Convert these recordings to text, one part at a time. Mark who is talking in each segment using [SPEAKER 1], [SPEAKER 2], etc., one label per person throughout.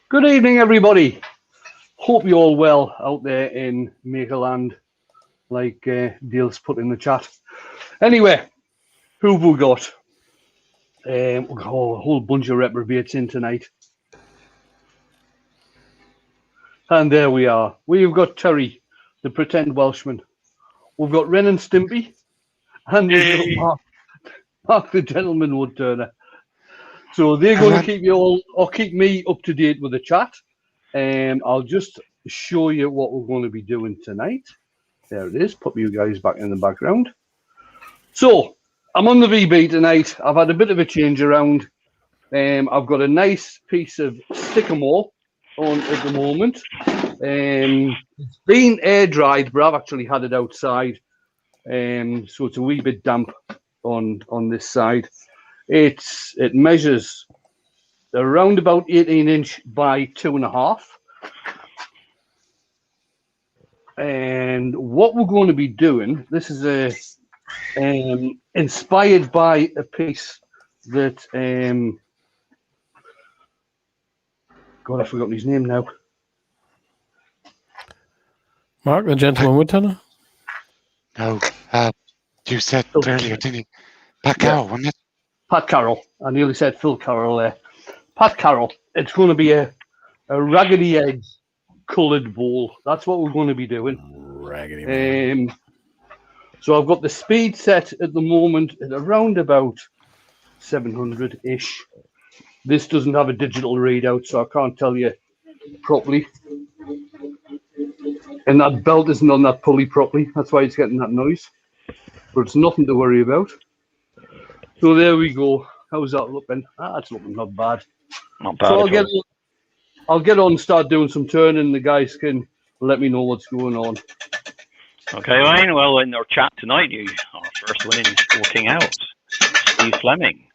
[SPEAKER 1] Good evening, everybody. Hope you're all well out there in Makerland, like Dale's put in the chat. Anyway, who have we got? We've got a whole bunch of reprobates in tonight. And there we are. We've got Terry, the pretend Welshman. We've got Ren and Stimpy. And we've got Mark the Gentleman Wood Turner. So they're going to keep you all, or keep me up to date with the chat. I'll just show you what we're going to be doing tonight. There it is. Put you guys back in the background. So I'm on the VB tonight. I've had a bit of a change around. I've got a nice piece of sycamore on at the moment. It's been air dried, but I've actually had it outside. So it's a wee bit damp on this side. It measures around about 18-inch by 2.5. And what we're going to be doing, this is inspired by a piece that God, I've forgotten his name now.
[SPEAKER 2] Mark the Gentleman Wood Turner?
[SPEAKER 3] No, you said earlier, didn't you? Pat Carroll, wasn't it?
[SPEAKER 1] Pat Carroll. I nearly said Phil Carroll there. Pat Carroll. It's going to be a Raggedy Edge coloured bowl. That's what we're going to be doing.
[SPEAKER 2] Raggedy.
[SPEAKER 1] So I've got the speed set at the moment at around about 700-ish. This doesn't have a digital readout, so I can't tell you properly. And that belt isn't on that pulley properly. That's why it's getting that noise. But it's nothing to worry about. So there we go. How's that looking? That's looking not bad.
[SPEAKER 4] Not bad.
[SPEAKER 1] So I'll get on and start doing some turning. The guys can let me know what's going on.
[SPEAKER 4] Okay, Wayne. Well, in our chat tonight, our first one is walking out. Steve Fleming.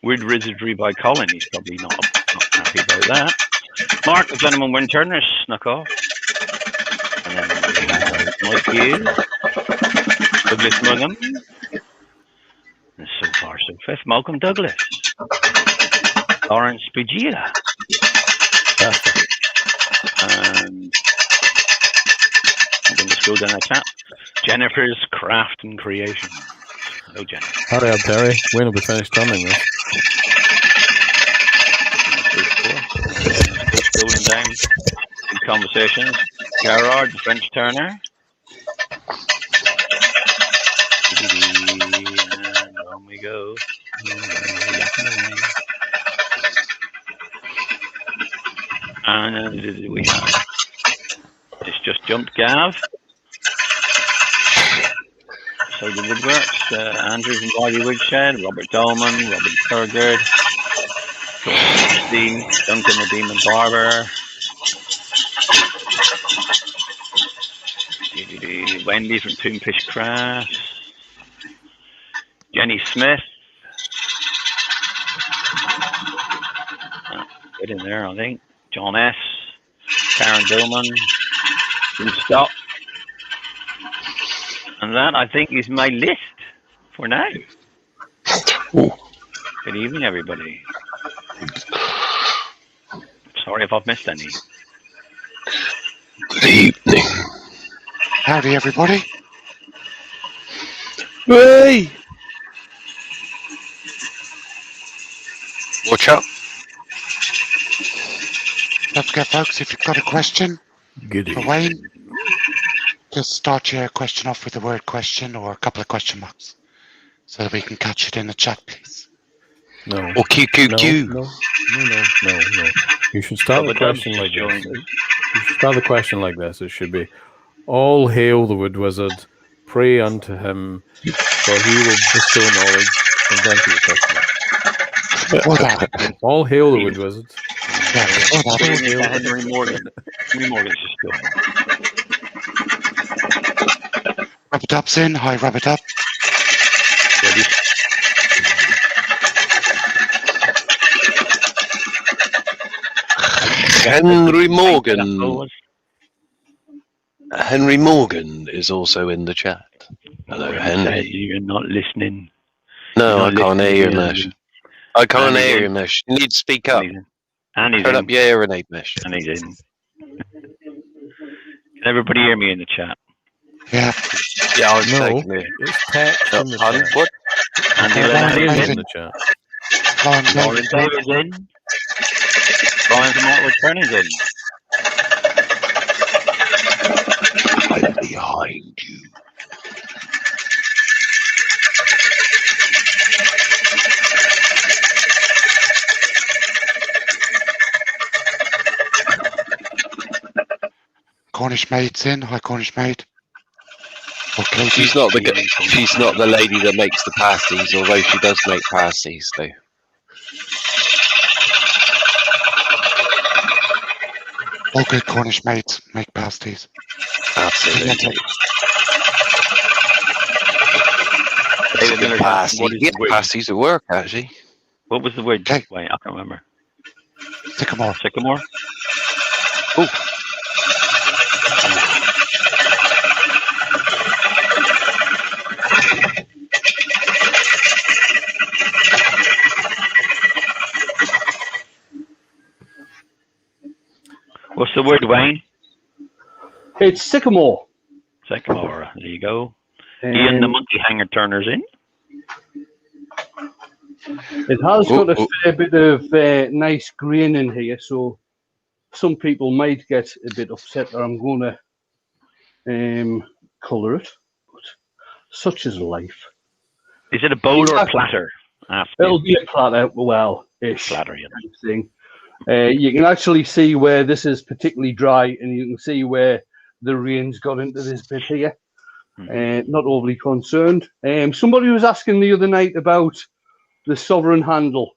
[SPEAKER 4] Weird Wizardry by Colin. He's probably not happy about that. Mark, the Gentleman Wind Turner, snuck off. And then Mike Hughes. Douglas Mugham. And so far, so fifth. Malcolm Douglas. Lawrence Pugila. And I'm going to scroll down that chat. Jennifer's Craft and Creation. Hello, Jennifer.
[SPEAKER 2] Hurry up, Terry. Wayne will be finished turning this.
[SPEAKER 4] Scrolling down in conversations. Gerard, the French Turner. And on we go. And we have. It's just jumped Gav. So the Woodworks, Andrews and Bobby Woodshed, Robert Dolman, Robert Thurgood, Steve, Duncan the Demon Barber, Wendy from Toonfish Crafts, Jenny Smith, get in there, I think, John S, Karen Dillman, Jim Scott. And that, I think, is my list for now. Good evening, everybody. Sorry if I've missed any.
[SPEAKER 5] Good evening.
[SPEAKER 3] Howdy, everybody.
[SPEAKER 5] Hey! Watch out.
[SPEAKER 3] Don't forget, folks, if you've got a question for Wayne, just start your question off with the word question or a couple of question marks so that we can catch it in the chat, please.
[SPEAKER 2] No.
[SPEAKER 5] Or QQQ.
[SPEAKER 2] No. You should start the question like this. You should start the question like this. It should be, all hail the Wood Wizard, pray unto him, for he will bestow knowledge and grant you wisdom. All hail the Wood Wizard.
[SPEAKER 4] Henry Morgan. Henry Morgan's just good.
[SPEAKER 3] Rubber Dub's in. Hi, Rubber Dub.
[SPEAKER 4] Ready?
[SPEAKER 5] Henry Morgan. Henry Morgan is also in the chat. Hello, Henry.
[SPEAKER 4] You're not listening.
[SPEAKER 5] No, I can't hear you, Nash. I can't hear you, Nash. You need to speak up.
[SPEAKER 4] And he's
[SPEAKER 5] Turn
[SPEAKER 4] in.
[SPEAKER 5] up your hearing aid, Mish.
[SPEAKER 4] And he's in. Can everybody hear me in the chat?
[SPEAKER 3] Yeah.
[SPEAKER 5] Yeah, I was
[SPEAKER 2] No,
[SPEAKER 5] taking it.
[SPEAKER 2] it's text in the
[SPEAKER 5] Pardon?
[SPEAKER 2] chat.
[SPEAKER 5] What?
[SPEAKER 4] Andy
[SPEAKER 2] Text
[SPEAKER 4] Lennon
[SPEAKER 2] is
[SPEAKER 4] in.
[SPEAKER 2] in the chat.
[SPEAKER 4] Lauren Davis in. Brian from Mortal Turning's in.
[SPEAKER 3] I'm behind you. Cornish maid's in. Hi, Cornish maid. Okay.
[SPEAKER 5] She's not the lady that makes the pasties, although she does make pasties, though.
[SPEAKER 3] All good Cornish maids make pasties.
[SPEAKER 5] Absolutely.
[SPEAKER 4] David Miller's asking, what is the word?
[SPEAKER 5] Pasties at work, actually.
[SPEAKER 4] What was the word?
[SPEAKER 3] Okay.
[SPEAKER 4] Wait, I can't remember.
[SPEAKER 3] Sycamore.
[SPEAKER 4] Sycamore?
[SPEAKER 5] Oh.
[SPEAKER 4] What's the word, Wayne?
[SPEAKER 1] It's sycamore.
[SPEAKER 4] Sycamore. There you go. Ian the monkey hanger turner's in.
[SPEAKER 1] It has got a fair bit of nice grain in here, so some people might get a bit upset that I'm going to colour it. But such is life.
[SPEAKER 4] Is it a bowl or a platter?
[SPEAKER 1] It'll be a platter, well-ish
[SPEAKER 4] Platter, yeah.
[SPEAKER 1] kind of thing. You can actually see where this is particularly dry, and you can see where the rain's got into this bit here. Not overly concerned. Somebody was asking the other night about the sovereign handle.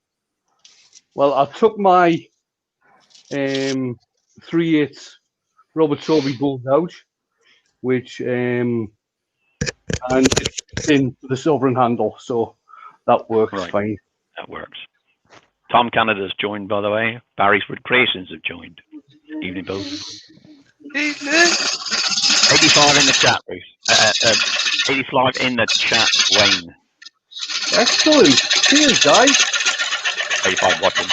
[SPEAKER 1] Well, I took my 3/8 Robert Sorbie bolt out, which and it's in the sovereign handle, so that works fine.
[SPEAKER 4] That works. Tom Canada's joined, by the way. Barry's Wood Creations have joined. Evening, both. 85 in the chat, Bruce. 85 in the chat, Wayne.
[SPEAKER 1] Excellent. Cheers, guys.
[SPEAKER 4] 85 watching.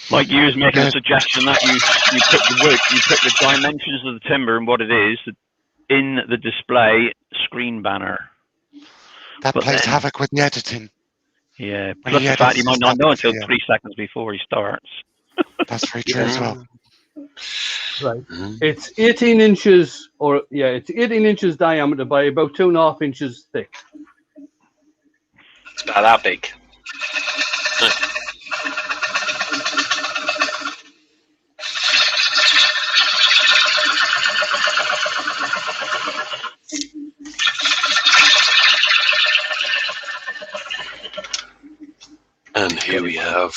[SPEAKER 4] Mike, you was making a suggestion that you put the dimensions of the timber and what it is in the display screen banner.
[SPEAKER 3] That plays havoc with the editing.
[SPEAKER 4] Yeah, plus the fact you might not know until 3 seconds before he starts.
[SPEAKER 3] That's very true as well.
[SPEAKER 1] Right. It's 18 inches, it's 18 inches diameter by about 2.5 inches thick.
[SPEAKER 5] It's about that big. And here we have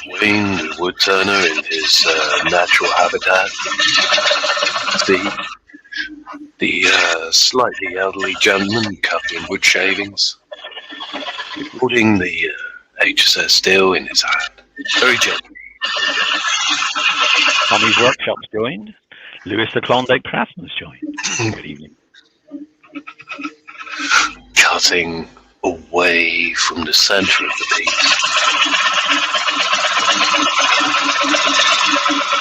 [SPEAKER 5] Wayne the woodturner in his natural habitat. The slightly elderly gentleman covered in wood shavings, holding the HSS steel in his hand. Very gently.
[SPEAKER 4] Tommy's Workshop's joined. Lewis the Klondike Craftsman's joined. Good evening.
[SPEAKER 5] Cutting away from the center of the piece.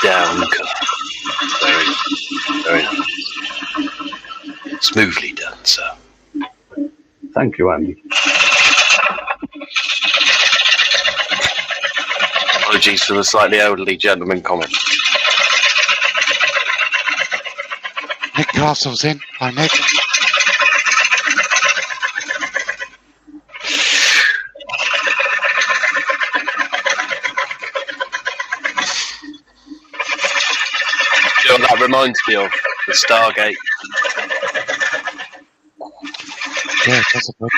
[SPEAKER 5] Down cut. Very nice. Smoothly done, sir.
[SPEAKER 1] Thank you, Andy.
[SPEAKER 5] Apologies for the slightly elderly gentleman comment.
[SPEAKER 3] Nick Castle's in. Hi, Nick.
[SPEAKER 5] You know, that reminds me of the Stargate.
[SPEAKER 3] Yeah, that's a book.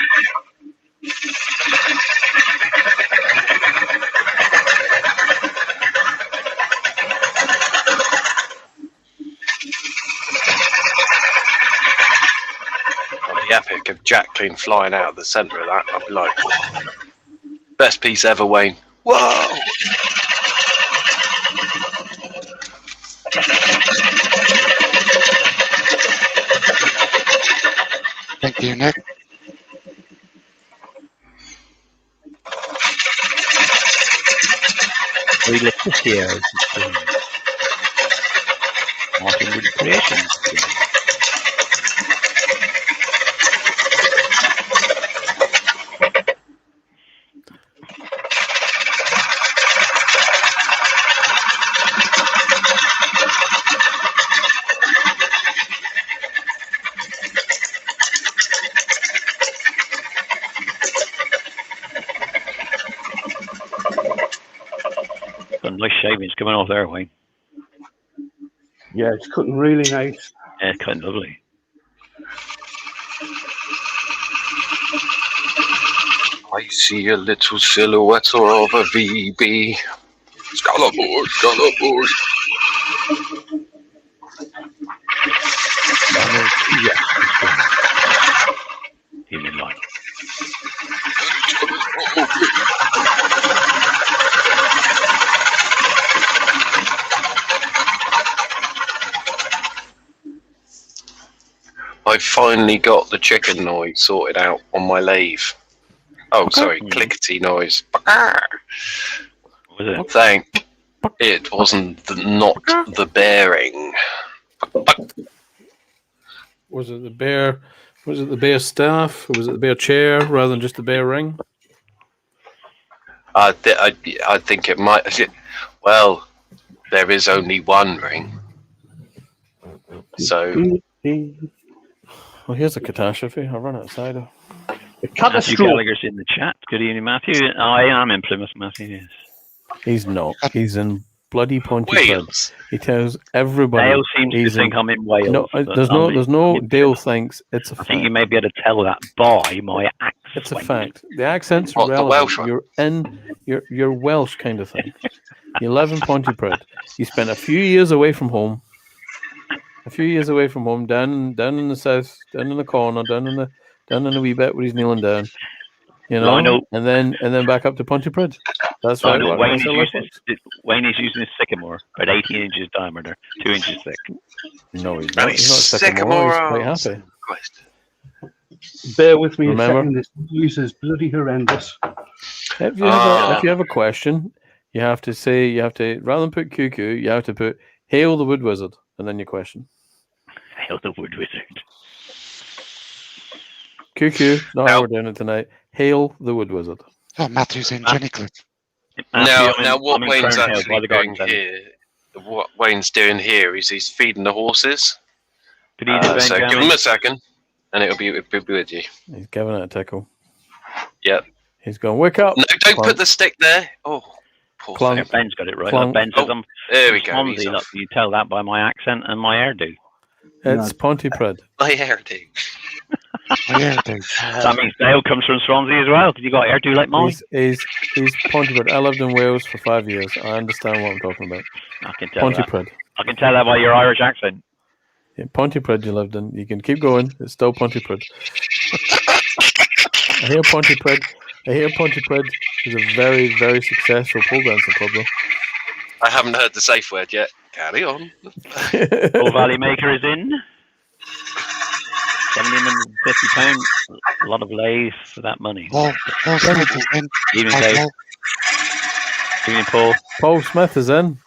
[SPEAKER 5] The epic of Jack came flying out of the centre of that. I'd be like, best piece ever, Wayne. Whoa!
[SPEAKER 4] Very Letitia. Martin Wood Creations. Some nice shavings coming off there, Wayne.
[SPEAKER 1] Yeah, it's cutting really nice.
[SPEAKER 4] Yeah, it's kind of lovely.
[SPEAKER 5] I see a little silhouette of a VB. Scalabord, scalabord.
[SPEAKER 4] Yeah. Even in line.
[SPEAKER 5] I finally got the chicken noise sorted out on my lathe. Oh, sorry, clickety noise.
[SPEAKER 4] Was it?
[SPEAKER 5] Thank. It wasn't not the bearing.
[SPEAKER 2] Was it the bear? Was it the bear staff? Or was it the bear chair rather than just the bear ring?
[SPEAKER 5] I think it might. Well, there is only one ring. So.
[SPEAKER 2] Well, here's a catastrophe. I'll run outside.
[SPEAKER 4] Matthew Gallagher's in the chat. Good evening, Matthew. I am in Plymouth, Matthew. Yes.
[SPEAKER 2] He's not. He's in bloody Pontypridd.
[SPEAKER 5] Wales.
[SPEAKER 2] He tells everybody.
[SPEAKER 4] Dale seems to think I'm in Wales.
[SPEAKER 2] No, there's no. Dale thinks it's a fact.
[SPEAKER 4] I think you may be able to tell that by my accent.
[SPEAKER 2] It's a fact. The accent's
[SPEAKER 5] What, the
[SPEAKER 2] relevant.
[SPEAKER 5] Welsh one?
[SPEAKER 2] You're Welsh kind of thing. You live in Pontypridd. You spent a few years away from home. Down in the south, down in the corner, down in the wee bit where he's kneeling down. You know,
[SPEAKER 4] Well,
[SPEAKER 2] and then back up to Pontypridd. That's right.
[SPEAKER 4] Wayne is using his sycamore, about 18 inches diameter, 2 inches thick.
[SPEAKER 2] No, he's not. He's not sycamore. He's quite happy.
[SPEAKER 1] Bear with me
[SPEAKER 2] Remember?
[SPEAKER 1] a second. This news is bloody horrendous.
[SPEAKER 2] If you have a question, you have to rather than put cuckoo, you have to put hail the wood wizard, and then your question.
[SPEAKER 4] Hail the wood wizard.
[SPEAKER 2] Cuckoo, not how we're doing it tonight. Hail the wood wizard.
[SPEAKER 3] Oh, Matthew's in Jennycliff.
[SPEAKER 5] Now, what Wayne's actually doing here, what Wayne's doing here is he's feeding the horses. So give him a second, and it'll be with you.
[SPEAKER 2] He's giving it a tickle.
[SPEAKER 5] Yep.
[SPEAKER 2] He's going, wake up.
[SPEAKER 5] No, don't put the stick there. Oh, poor
[SPEAKER 2] Clunk.
[SPEAKER 5] thing.
[SPEAKER 4] Ben's got it right.
[SPEAKER 2] Clunk.
[SPEAKER 4] Ben says I'm
[SPEAKER 5] There we go.
[SPEAKER 4] Swansea, look, you tell that by my accent and my hairdo.
[SPEAKER 2] It's Pontypridd.
[SPEAKER 5] My hairdo.
[SPEAKER 3] Yeah, dude.
[SPEAKER 4] That means Dale comes from Swansea as well, because you got hairdo like mine.
[SPEAKER 2] He's Pontypridd. I lived in Wales for 5 years. I understand what I'm talking about.
[SPEAKER 4] I can tell that.
[SPEAKER 2] Pontypridd.
[SPEAKER 4] I can tell that by your Irish accent.
[SPEAKER 2] Yeah, Pontypridd you lived in. You can keep going. It's still Pontypridd. I hear Pontypridd is a very, very successful pole dancing club, though.
[SPEAKER 5] I haven't heard the safe word yet. Carry on.
[SPEAKER 4] Bull Valley Maker is in. £750. A lot of lathes for that money.
[SPEAKER 3] Paul Smith is in.
[SPEAKER 4] Evening,
[SPEAKER 3] Hi,
[SPEAKER 4] Dave.
[SPEAKER 3] Paul.
[SPEAKER 4] Evening, Paul.
[SPEAKER 2] Paul Smith is in.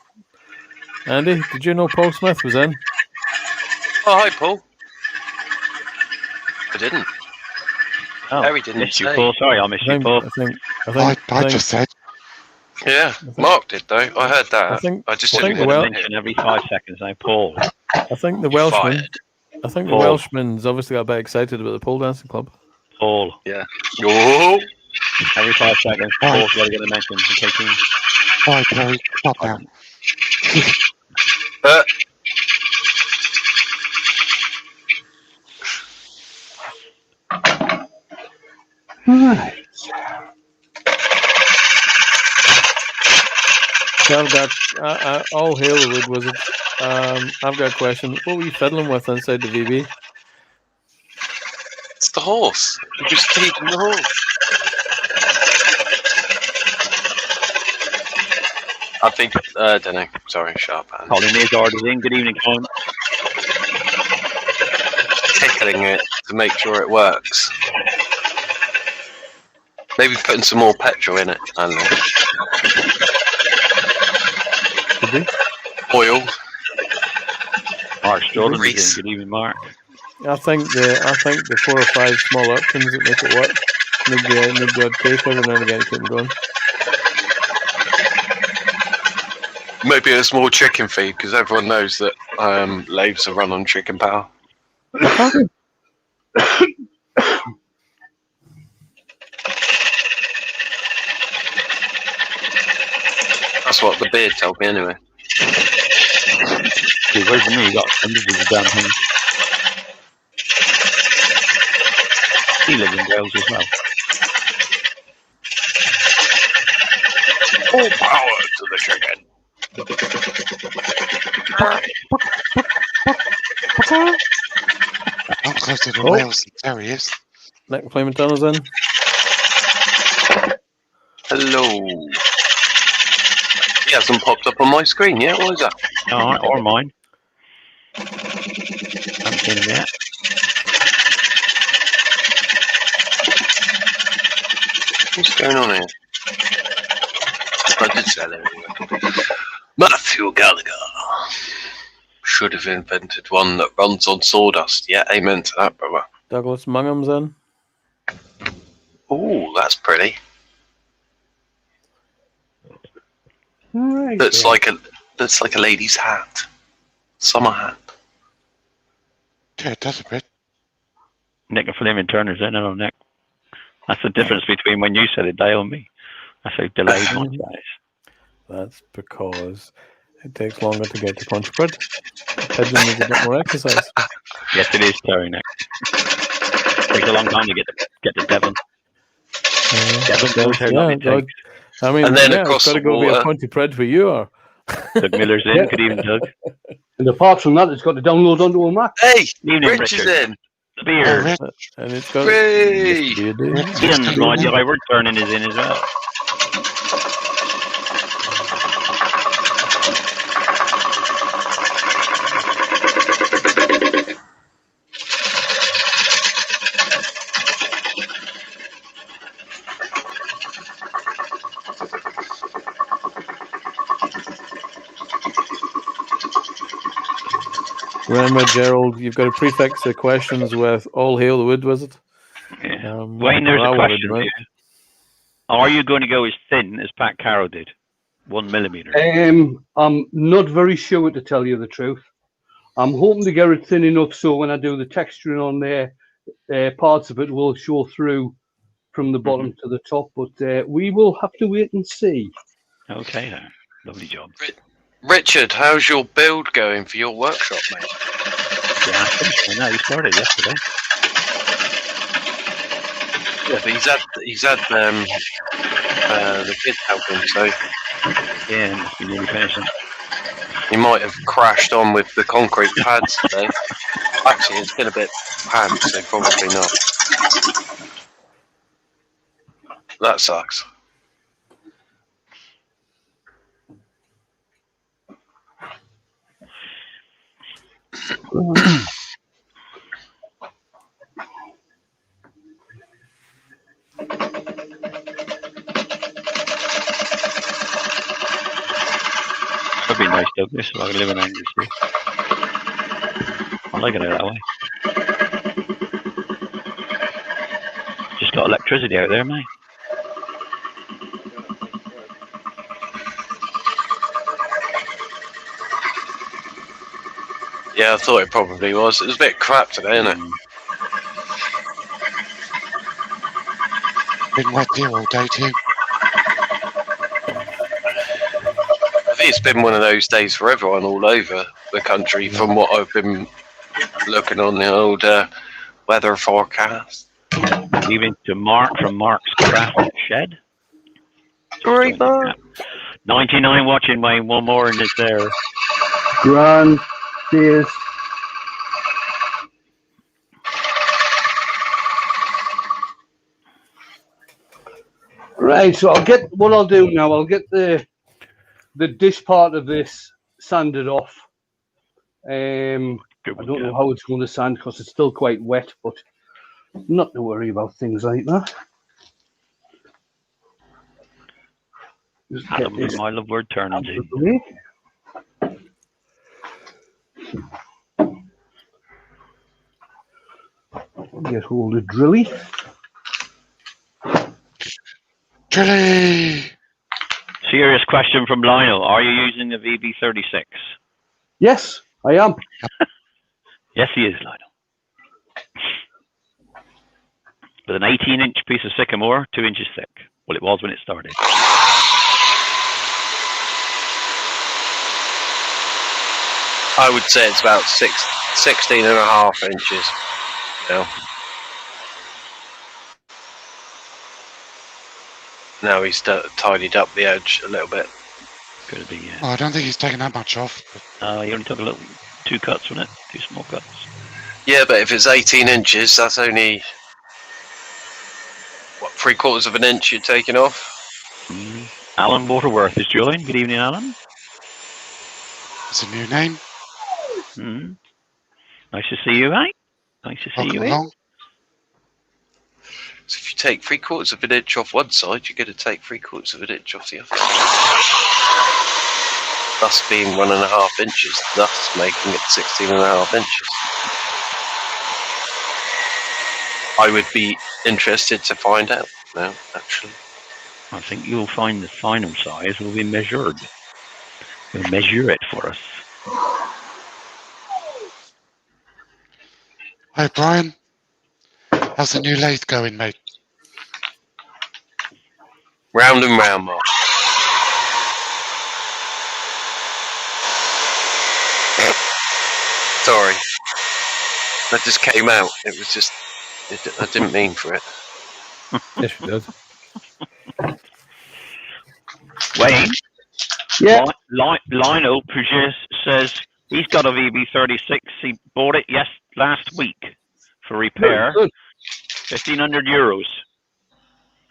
[SPEAKER 2] Andy, did you know Paul Smith was in?
[SPEAKER 5] Oh, hi, Paul. I didn't.
[SPEAKER 4] Oh,
[SPEAKER 5] Harry didn't
[SPEAKER 4] missed you,
[SPEAKER 5] say.
[SPEAKER 4] Paul. Sorry, I missed you, Paul.
[SPEAKER 3] I just said.
[SPEAKER 5] Yeah, Mark did though. I heard that. I just
[SPEAKER 2] I
[SPEAKER 5] didn't
[SPEAKER 2] think
[SPEAKER 5] want to
[SPEAKER 4] Mention every 5 seconds now, Paul.
[SPEAKER 2] I think the
[SPEAKER 5] You're
[SPEAKER 2] Welshman.
[SPEAKER 5] fired.
[SPEAKER 2] I think the
[SPEAKER 4] Paul.
[SPEAKER 2] Welshman's obviously got a bit excited about the pole dancing club.
[SPEAKER 4] Paul.
[SPEAKER 5] Yeah. Oh.
[SPEAKER 4] Every 5 seconds, Paul's got to get a mention. Okay, team.
[SPEAKER 3] All right, Terry, stop now.
[SPEAKER 1] Right.
[SPEAKER 2] So I've got all hail the wood wizard. I've got a question. What were you fiddling with inside the VB?
[SPEAKER 5] It's the horse. You're just feeding the horse. I think, I don't know. Sorry, sharp hand.
[SPEAKER 4] Colin is ordered in. Good evening, Colin.
[SPEAKER 5] Tickling it to make sure it works. Maybe putting some more petrol in it. I don't know. Oil.
[SPEAKER 4] Mark Jordan is
[SPEAKER 5] Grease.
[SPEAKER 4] in. Good evening, Mark.
[SPEAKER 2] I think the 4 or 5 small options that make it work. Need the odd cake every now and again to keep them going.
[SPEAKER 5] Maybe a small chicken feed, because everyone knows that lathes are run on chicken power. That's what the beard told me anyway.
[SPEAKER 4] Hey, where's the me? You got hundreds of the damn thing. He lives in Wales as well.
[SPEAKER 5] Full power to the chicken.
[SPEAKER 3] I'm closer to Wales than Terry is.
[SPEAKER 2] Nick Flaming Tunnel's in.
[SPEAKER 5] Hello. He hasn't popped up on my screen yet. What is that?
[SPEAKER 4] No, or mine. Haven't seen him yet.
[SPEAKER 5] What's going on here? I did say that anyway. Matthew Gallagher. Should have invented one that runs on sawdust. Yeah, amen to that, brother.
[SPEAKER 2] Douglas Mungham's in.
[SPEAKER 5] Oh, that's pretty.
[SPEAKER 1] Right,
[SPEAKER 5] That's like a lady's hat. Summer hat.
[SPEAKER 3] Yeah, it does a bit.
[SPEAKER 4] Nick and Fleming Turner's in. Hello, Nick. That's the difference between when you said it, Dale, and me. I say delayed one, guys.
[SPEAKER 2] That's because it takes longer to get to Pontypridd. Pigeon needs a bit more exercise.
[SPEAKER 4] Yes, it is, Terry, Nick. Takes a long time to get to Devon. Devon knows how long it takes.
[SPEAKER 2] I mean,
[SPEAKER 5] And then
[SPEAKER 2] yeah,
[SPEAKER 5] across
[SPEAKER 2] it's got to
[SPEAKER 5] the
[SPEAKER 2] go via
[SPEAKER 5] water.
[SPEAKER 2] Pontypridd where you are.
[SPEAKER 4] Doug Miller's in.
[SPEAKER 1] Yeah.
[SPEAKER 4] Good evening, Doug.
[SPEAKER 1] And apart from that, it's got to download onto a Mac.
[SPEAKER 5] Hey,
[SPEAKER 4] Evening,
[SPEAKER 5] Rich is
[SPEAKER 4] Richard.
[SPEAKER 5] in.
[SPEAKER 4] The beer.
[SPEAKER 3] Rich.
[SPEAKER 2] And it's got
[SPEAKER 5] Hooray!
[SPEAKER 2] Yes, you do.
[SPEAKER 4] Ian, my driver, Turning is in as well.
[SPEAKER 2] Remember, Gerald, you've got to prefix the questions with "All hail the Wood Wizard."
[SPEAKER 4] Yeah. Wayne, there's
[SPEAKER 2] I
[SPEAKER 4] a
[SPEAKER 2] wanted
[SPEAKER 4] question
[SPEAKER 2] to
[SPEAKER 4] for
[SPEAKER 2] know.
[SPEAKER 4] you. Are you going to go as thin as Pat Carroll did? 1 millimeter.
[SPEAKER 1] I'm not very sure, to tell you the truth. I'm hoping to get it thin enough so when I do the texturing on there, parts of it will show through from the bottom to the top. But we will have to wait and see.
[SPEAKER 4] Okay, then. Lovely job.
[SPEAKER 5] Richard, how's your build going for your workshop, mate?
[SPEAKER 4] Yeah, I finished mine now. You started yesterday.
[SPEAKER 5] Yeah, but he's had the kids helping, so
[SPEAKER 4] Yeah, must be nearly finishing.
[SPEAKER 5] he might have crashed on with the concrete pads today. Actually, it's been a bit pants, so probably not. That sucks.
[SPEAKER 4] That'd be nice, Douglas, if I could live in Anglesey. I like it out that way. Just got electricity out there, mate.
[SPEAKER 5] Yeah, I thought it probably was. It was a bit crap today, isn't it?
[SPEAKER 3] Been wet here all day too.
[SPEAKER 5] I think it's been one of those days for everyone all over the country, from what I've been looking on the old weather forecast.
[SPEAKER 4] Evening to Mark from Mark's Craft Shed.
[SPEAKER 5] Great, Mark.
[SPEAKER 4] 99 watching, Wayne. One more and it's there.
[SPEAKER 1] Grand, cheers. Right, so I'll get what I'll do now. I'll get the dish part of this sanded off. I don't know how it's going to sand because it's still quite wet, but not to worry about things like that. Just get
[SPEAKER 4] Adam,
[SPEAKER 1] this
[SPEAKER 4] my love word turns
[SPEAKER 1] out
[SPEAKER 4] in.
[SPEAKER 1] of the way. Get hold of Drilly.
[SPEAKER 3] Drilly!
[SPEAKER 4] Serious question from Lionel. Are you using the VB36?
[SPEAKER 1] Yes, I am.
[SPEAKER 4] Yes, he is, Lionel. With an 18-inch piece of sycamore, 2 inches thick. Well, it was when it started.
[SPEAKER 5] I would say it's about 16 and a half inches now. Now he's tidied up the edge a little bit.
[SPEAKER 4] Could have been, yeah.
[SPEAKER 3] Oh, I don't think he's taken that much off.
[SPEAKER 4] He only took 2 cuts from it, 2 small cuts.
[SPEAKER 5] Yeah, but if it's 18 inches, that's only, what, 3/4 of an inch you're taking off?
[SPEAKER 4] Alan Waterworth is joined. Good evening, Alan.
[SPEAKER 3] It's a new name.
[SPEAKER 4] Nice to see you, mate. Nice to see
[SPEAKER 3] Welcome
[SPEAKER 4] you,
[SPEAKER 3] along.
[SPEAKER 5] So if you take 3/4 of an inch off one side, you're going to take 3/4 of an inch off the other. Thus being 1.5 inches, thus making it 16.5 inches. I would be interested to find out now, actually.
[SPEAKER 4] I think you'll find the final size will be measured. He'll measure it for us.
[SPEAKER 3] Hi, Brian. How's the new lathe going, mate?
[SPEAKER 5] Round and round, Mark. Sorry. That just came out. It was just, I didn't mean for it.
[SPEAKER 2] Yes, you did.
[SPEAKER 4] Wayne?
[SPEAKER 1] Yeah.
[SPEAKER 4] Lionel Puget says he's got a VB36. He bought it last week for repair.
[SPEAKER 1] Good.
[SPEAKER 4] €1,500.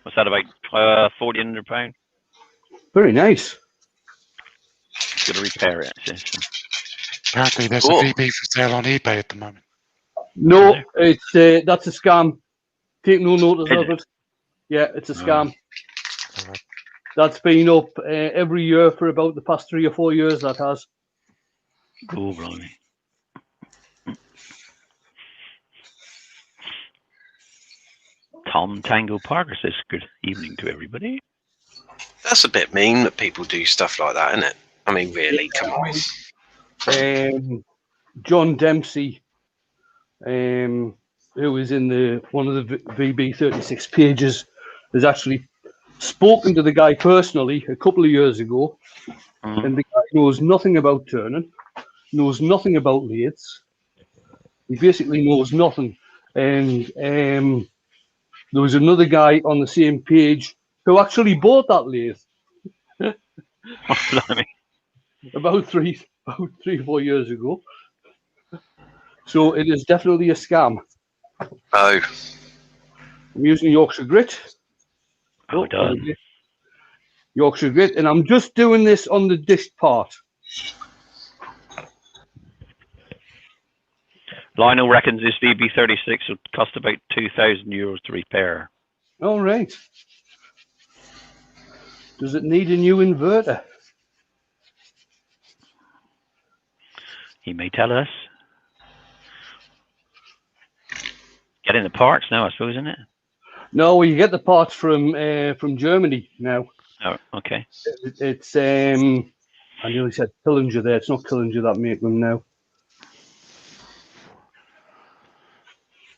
[SPEAKER 4] What's that, about £1,400?
[SPEAKER 1] Very nice.
[SPEAKER 4] He's got to repair it.
[SPEAKER 3] Apparently there's
[SPEAKER 5] Cool.
[SPEAKER 3] a VB for sale on eBay at the moment.
[SPEAKER 1] No, it's that's a scam. Take no notice
[SPEAKER 4] Is
[SPEAKER 1] of it. Yeah, it's a
[SPEAKER 4] Oh.
[SPEAKER 1] scam.
[SPEAKER 3] All right.
[SPEAKER 1] That's been up every year for about the past 3 or 4 years. That has.
[SPEAKER 4] Cool, blimey. Tom Tango Parker says good evening to everybody.
[SPEAKER 5] That's a bit mean that people do stuff like that, isn't it? I mean, really, come on.
[SPEAKER 1] John Dempsey, who is in one of the VB36 pages, has actually spoken to the guy personally a couple of years ago, and the guy knows nothing about turning, knows nothing about lathes. He basically knows nothing. And there was another guy on the same page who actually bought that lathe
[SPEAKER 4] Oh, blimey.
[SPEAKER 1] about three or 4 years ago. So it is definitely a scam.
[SPEAKER 5] Oh,
[SPEAKER 1] I'm using Yorkshire Grit.
[SPEAKER 4] Oh, done.
[SPEAKER 1] Yorkshire Grit, and I'm just doing this on the disc part.
[SPEAKER 4] Lionel reckons this VB36 will cost about €2,000 to repair.
[SPEAKER 1] All right. Does it need a new inverter?
[SPEAKER 4] He may tell us. Getting the parts now, I suppose, isn't it?
[SPEAKER 1] No, you get the parts from Germany now.
[SPEAKER 4] Oh, okay.
[SPEAKER 1] It's I nearly said Killinger there. It's not Killinger that make them now.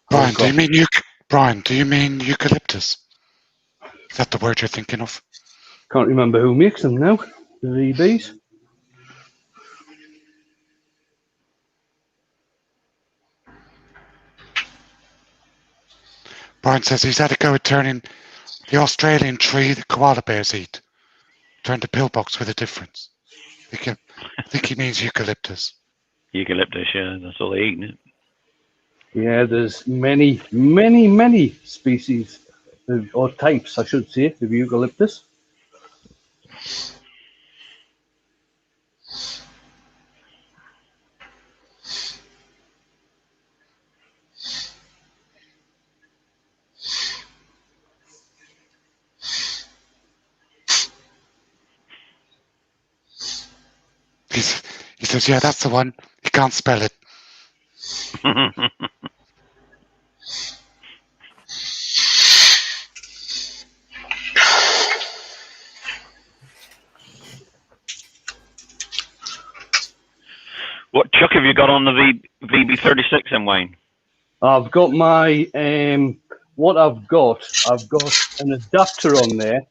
[SPEAKER 3] Brian,
[SPEAKER 1] Oh,
[SPEAKER 3] do you mean eucalyptus? Is that the word you're thinking of?
[SPEAKER 1] Can't remember who makes them now. The VBs.
[SPEAKER 3] Brian says he's had a go at turning the Australian tree the koala bears eat. Turned a pillbox with a difference. I think he means eucalyptus.
[SPEAKER 4] Eucalyptus, yeah, that's all they eat, isn't it?
[SPEAKER 1] Yeah, there's many species, or types, I should say, of eucalyptus.
[SPEAKER 3] He says, yeah, that's the one. He can't spell it.
[SPEAKER 4] What chuck have you got on the VB36 then, Wayne?
[SPEAKER 1] I've got my what I've got an adapter on there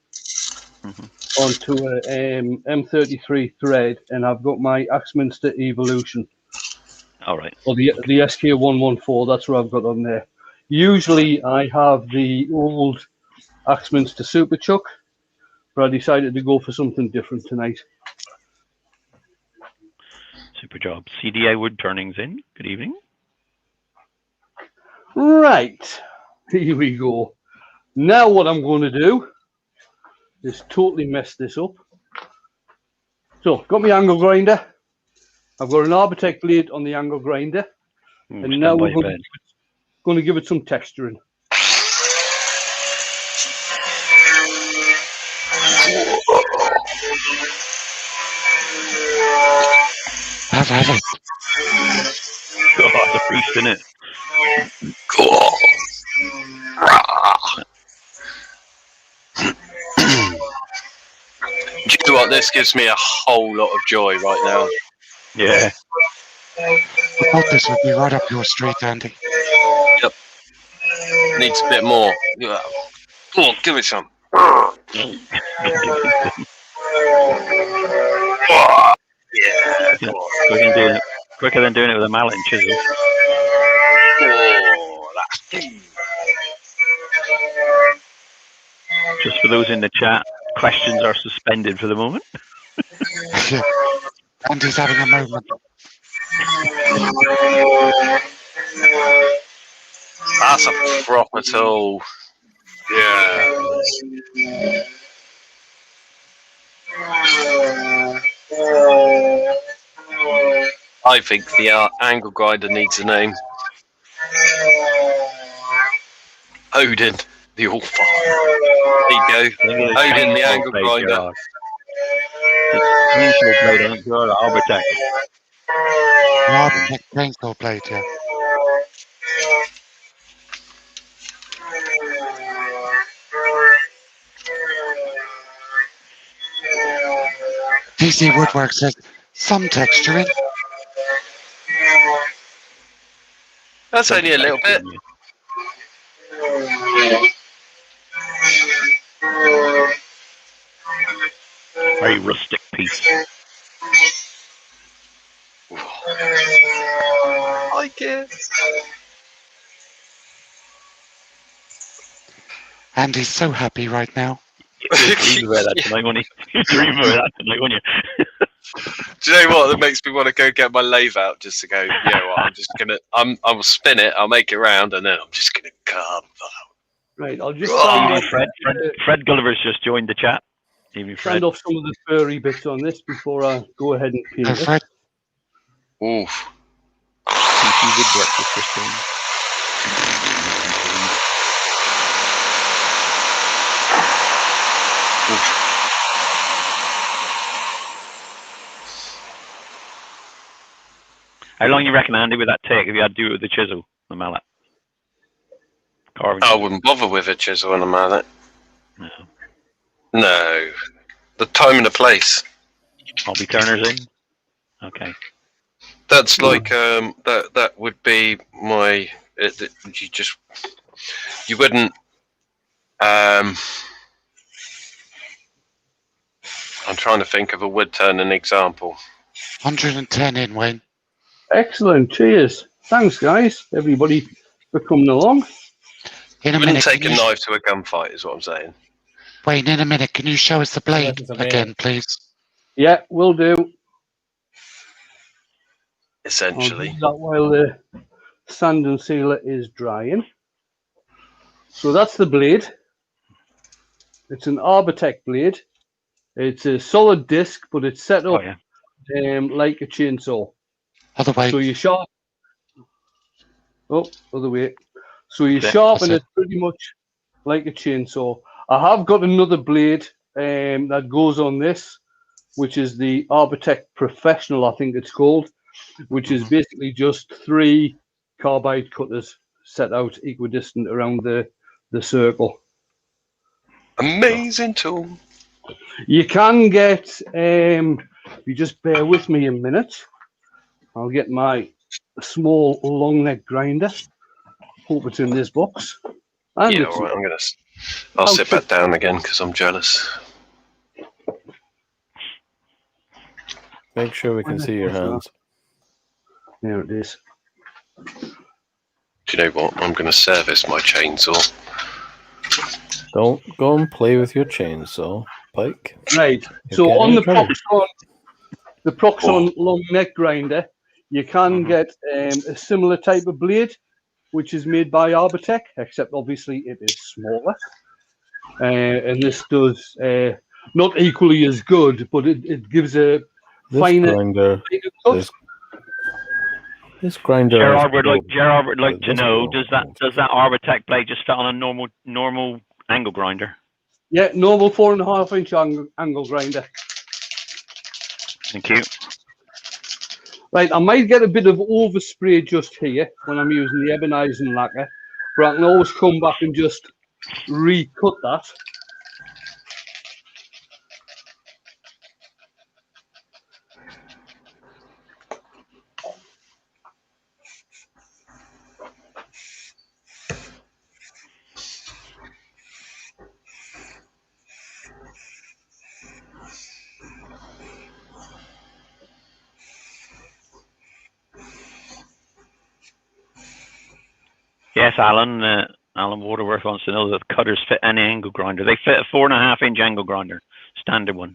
[SPEAKER 1] onto a M33 thread, and I've got my Axminster Evolution.
[SPEAKER 4] All right.
[SPEAKER 1] Or the SK114. That's what I've got on there. Usually I have the old Axminster Super Chuck, but I decided to go for something different tonight.
[SPEAKER 4] Super job. CDA wood turnings in. Good evening.
[SPEAKER 1] Right, here we go. Now what I'm going to do is totally mess this up. So, got my angle grinder. I've got an Arbitec blade on the angle grinder. And now we're going to give it some texturing.
[SPEAKER 3] Have it.
[SPEAKER 4] God, the priest in it.
[SPEAKER 5] Cool. Do you know what? This gives me a whole lot of joy right now.
[SPEAKER 4] Yeah.
[SPEAKER 3] I thought this would be right up your street, Andy.
[SPEAKER 5] Yep. Needs a bit more. Come on, give me some. Yeah.
[SPEAKER 4] Quicker than doing it with a mallet and chisel.
[SPEAKER 5] Oh, that's
[SPEAKER 4] Just for those in the chat, questions are suspended for the moment.
[SPEAKER 3] Andy's having a moment.
[SPEAKER 5] That's a proper tool. Yeah. I think the angle grinder needs a name. Odin, the All-Father. There you go. Odin, the angle grinder.
[SPEAKER 4] Chainsaw blade, I think you're Arbitec.
[SPEAKER 3] Arbitec chainsaw blade, yeah. DC Woodwork says some texturing.
[SPEAKER 5] That's only a little bit.
[SPEAKER 4] Very rustic piece.
[SPEAKER 5] I guess.
[SPEAKER 3] Andy's so happy right now.
[SPEAKER 4] You dream about that tonight, won't you? You dream about that tonight, won't you?
[SPEAKER 5] Do you know what? That makes me want to go get my lathe out just to go, yeah, well, I'm just going to, I'll spin it, I'll make it round, and then I'm just going to carve out.
[SPEAKER 1] Right, I'll just
[SPEAKER 4] Fred Gulliver's just joined the chat. Evening, Fred.
[SPEAKER 1] sand off some of the furry bits on this before I go ahead and paint it.
[SPEAKER 3] Fred.
[SPEAKER 5] Oof.
[SPEAKER 4] PC Woodwork with Christine. How long you reckon, Andy, would that take if you had to do it with the chisel, the mallet? Carving.
[SPEAKER 5] I wouldn't bother with a chisel and a mallet.
[SPEAKER 4] No.
[SPEAKER 5] No. The time and the place.
[SPEAKER 4] Hobby turners in? Okay.
[SPEAKER 5] That's like, that would be my, you wouldn't, I'm trying to think of a wood turning example.
[SPEAKER 3] 110 in, Wayne.
[SPEAKER 1] Excellent. Cheers. Thanks, guys. Everybody for coming along.
[SPEAKER 3] In a
[SPEAKER 5] You wouldn't
[SPEAKER 3] minute.
[SPEAKER 5] take a knife to a gunfight, is what I'm saying.
[SPEAKER 3] Wayne, in a minute, can you show us the blade again, please?
[SPEAKER 1] Yeah, will do.
[SPEAKER 5] Essentially.
[SPEAKER 1] I'll do that while the sand and sealer is drying. So that's the blade. It's an Arbitec blade. It's a solid disc, but it's set up like a chainsaw.
[SPEAKER 3] Other way.
[SPEAKER 1] So you sharpen. Oh, other way. So you sharpen it pretty much like a chainsaw. I have got another blade that goes on this, which is the Arbitec Professional, I think it's called, which is basically just 3 carbide cutters set out equidistant around the circle.
[SPEAKER 5] Amazing tool.
[SPEAKER 1] You can get, if you just bear with me a minute, I'll get my small long neck grinder. Hope it's in this box. And
[SPEAKER 5] Yeah,
[SPEAKER 1] it's
[SPEAKER 5] all right. I'll sit back down again because I'm jealous.
[SPEAKER 2] Make sure we can see your hands.
[SPEAKER 1] There it is.
[SPEAKER 5] Do you know what? I'm going to service my chainsaw.
[SPEAKER 2] Don't go and play with your chainsaw, Pike.
[SPEAKER 1] Right.
[SPEAKER 2] You'll
[SPEAKER 1] So
[SPEAKER 2] get
[SPEAKER 1] on
[SPEAKER 2] in
[SPEAKER 1] the
[SPEAKER 2] trouble.
[SPEAKER 1] Proxon long neck grinder, you can get a similar type of blade, which is made by Arbortech, except obviously it is smaller. And this does not equally as good, but it gives a finer cut.
[SPEAKER 2] This grinder.
[SPEAKER 4] Gerard would like to know: does that Arbortech blade just fit on a normal angle grinder?
[SPEAKER 1] Yeah, normal 4.5-inch angle grinder.
[SPEAKER 4] Thank you.
[SPEAKER 1] Right, I might get a bit of overspray just here when I'm using the ebonizing lacquer, but I can always come back and just recut that.
[SPEAKER 4] Yes, Alan. Alan Waterworth wants to know that cutters fit any angle grinder. They fit a 4.5-inch angle grinder, standard one.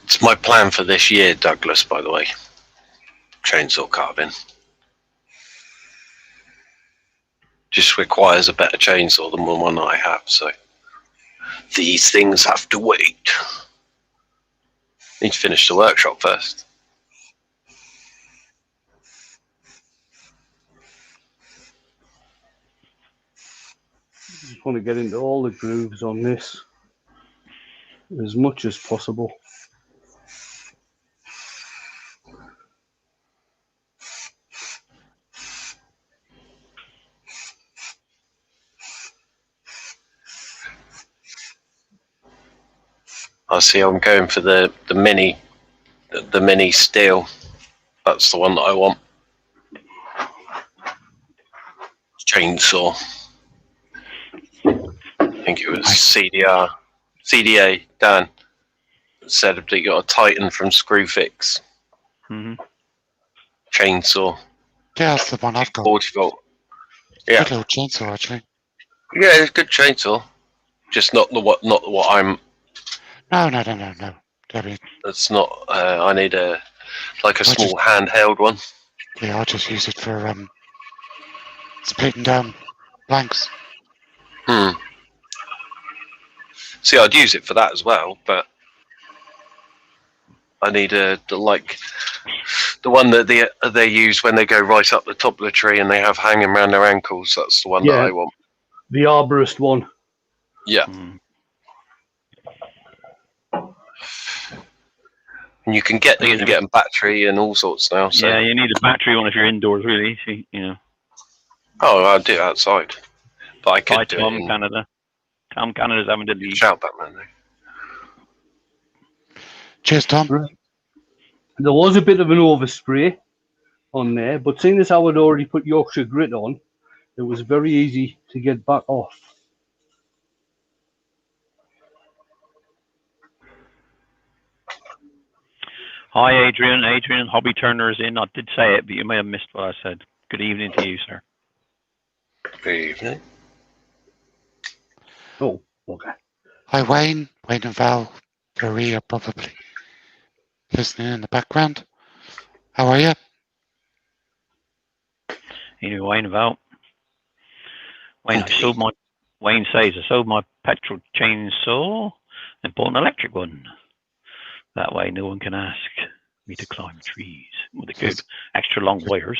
[SPEAKER 5] It's my plan for this year, Douglas, by the way. Chainsaw carving. Just requires a better chainsaw than the one I have, so these things have to wait. Need to finish the workshop first.
[SPEAKER 1] Just want to get into all the grooves on this as much as possible.
[SPEAKER 5] I see I'm going for the mini steel. That's the one that I want. Chainsaw. I think it was CDA, Dan, said that you got a Titan from Screwfix. Chainsaw.
[SPEAKER 3] Yeah, that's the one I've got.
[SPEAKER 5] 40 volt. Yeah.
[SPEAKER 3] Good little chainsaw, actually.
[SPEAKER 5] Yeah, it's a good chainsaw. Just not what I'm.
[SPEAKER 3] No. Debbie.
[SPEAKER 5] That's not. I need a small handheld one.
[SPEAKER 3] Yeah, I'll just use it for splitting down blanks.
[SPEAKER 5] See, I'd use it for that as well, but I need the one that they use when they go right up the top of the tree and they have hanging around their ankles. That's the one that I want.
[SPEAKER 1] The arborist one.
[SPEAKER 5] Yeah. And you can get a battery and all sorts now. So.
[SPEAKER 4] Yeah, you need a battery one if you're indoors, really. So, you know.
[SPEAKER 5] Oh, I'll do it outside, but I could do it in
[SPEAKER 4] Canada. Tom Canada's having to leave.
[SPEAKER 5] Shout Batman.
[SPEAKER 3] Cheers, Tom.
[SPEAKER 1] There was a bit of an overspray on there, but seeing as how I'd already put Yorkshire grit on, it was very easy to get back off.
[SPEAKER 4] Hi, Adrian. Adrian, Hobby Turner is in. I did say it, but you may have missed what I said. Good evening to you, sir.
[SPEAKER 5] Good evening.
[SPEAKER 1] Oh, okay.
[SPEAKER 3] Hi, Wayne. Wayne and Val. Marie are probably listening in the background. How are you?
[SPEAKER 4] You know, Wayne and Val. Wayne says I sold my petrol chainsaw and bought an electric one. That way no one can ask me to climb trees with the good extra long wires.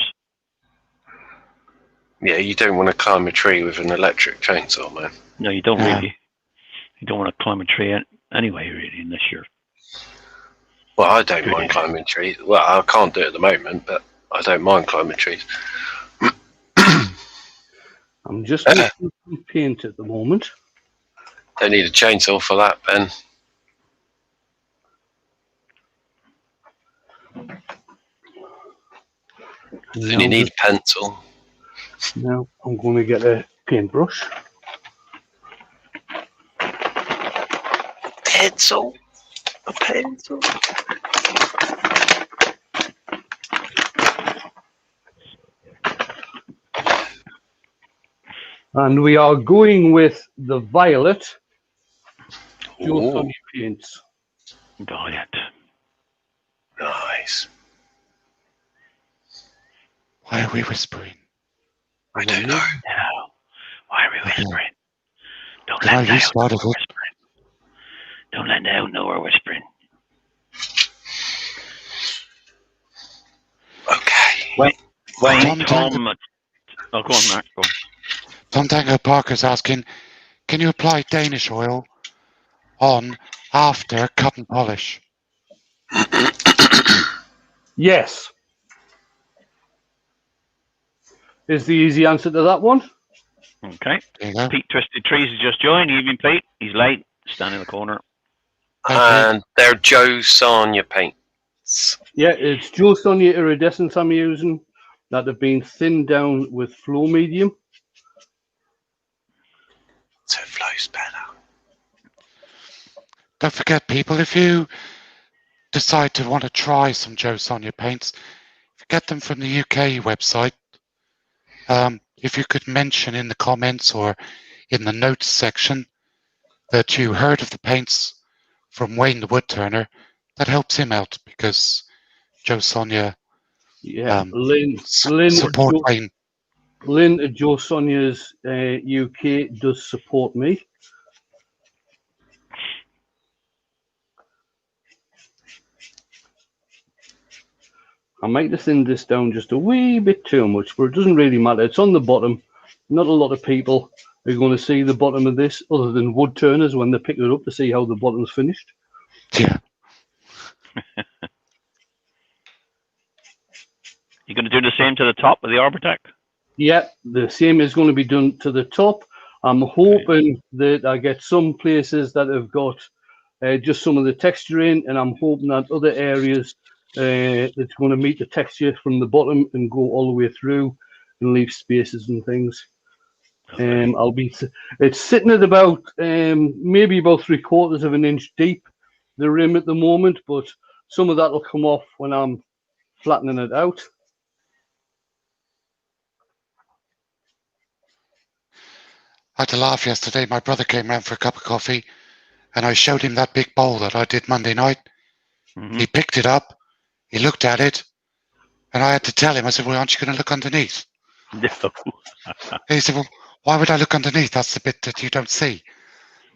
[SPEAKER 5] Yeah, you don't want to climb a tree with an electric chainsaw, man.
[SPEAKER 4] No, you don't really. You don't want to climb a tree anyway, really, unless you're...
[SPEAKER 5] Well, I don't mind climbing trees. Well, I can't do it at the moment, but I don't mind climbing trees.
[SPEAKER 1] I'm just mixing some paint at the moment.
[SPEAKER 5] Don't need a chainsaw for that, Ben. And you need a pencil.
[SPEAKER 1] Now I'm going to get a paintbrush.
[SPEAKER 5] Pencil? A pencil?
[SPEAKER 1] And we are going with the violet Joe Sonia paints.
[SPEAKER 4] Violet.
[SPEAKER 5] Nice.
[SPEAKER 3] Why are we whispering?
[SPEAKER 5] I don't know.
[SPEAKER 4] No. Why are we whispering? Don't
[SPEAKER 3] Can I
[SPEAKER 4] let Dale know
[SPEAKER 3] restart
[SPEAKER 4] we're
[SPEAKER 3] it?
[SPEAKER 4] whispering. Don't let Dale know we're whispering.
[SPEAKER 5] Okay.
[SPEAKER 4] Wayne,
[SPEAKER 3] Tom,
[SPEAKER 4] Tom. Oh, go on, Mark. Go on.
[SPEAKER 3] Tom Tango Parker's asking, can you apply Danish oil on after cut and polish?
[SPEAKER 1] Yes. Is the easy answer to that one.
[SPEAKER 4] Okay.
[SPEAKER 3] There you go.
[SPEAKER 4] Pete Twisted Trees has just joined. Evening, Pete. He's late. Standing in the corner.
[SPEAKER 5] And they're Joe Sonia paints.
[SPEAKER 1] Yeah, it's Joe Sonia iridescents I'm using that have been thinned down with flow medium.
[SPEAKER 5] So it flows better.
[SPEAKER 3] Don't forget, people, if you decide to want to try some Joe Sonia paints, get them from the UK website. If you could mention in the comments or in the notes section that you heard of the paints from Wayne the Woodturner, that helps him out because Joe Sonia
[SPEAKER 1] Lynn
[SPEAKER 3] support Wayne.
[SPEAKER 1] Lynn at Joe Sonia's UK does support me. I might have thinned this down just a wee bit too much, but it doesn't really matter. It's on the bottom. Not a lot of people are going to see the bottom of this other than wood turners when they pick it up to see how the bottom's finished.
[SPEAKER 3] Yeah.
[SPEAKER 4] You're going to do the same to the top of the Arbortech?
[SPEAKER 1] Yeah, the same is going to be done to the top. I'm hoping that I get some places that have got just some of the texture in, and I'm hoping that other areas it's going to meet the texture from the bottom and go all the way through and leave spaces and things. It's sitting at about maybe about 3/4 of an inch deep, the rim at the moment, but some of that will come off when I'm flattening it out.
[SPEAKER 3] I had to laugh yesterday. My brother came round for a cup of coffee and I showed him that big bowl that I did Monday night.
[SPEAKER 4] Mm-hmm.
[SPEAKER 3] He picked it up, he looked at it, and I had to tell him, I said, well, aren't you going to look underneath?
[SPEAKER 4] No.
[SPEAKER 3] He said, well, why would I look underneath? That's the bit that you don't see.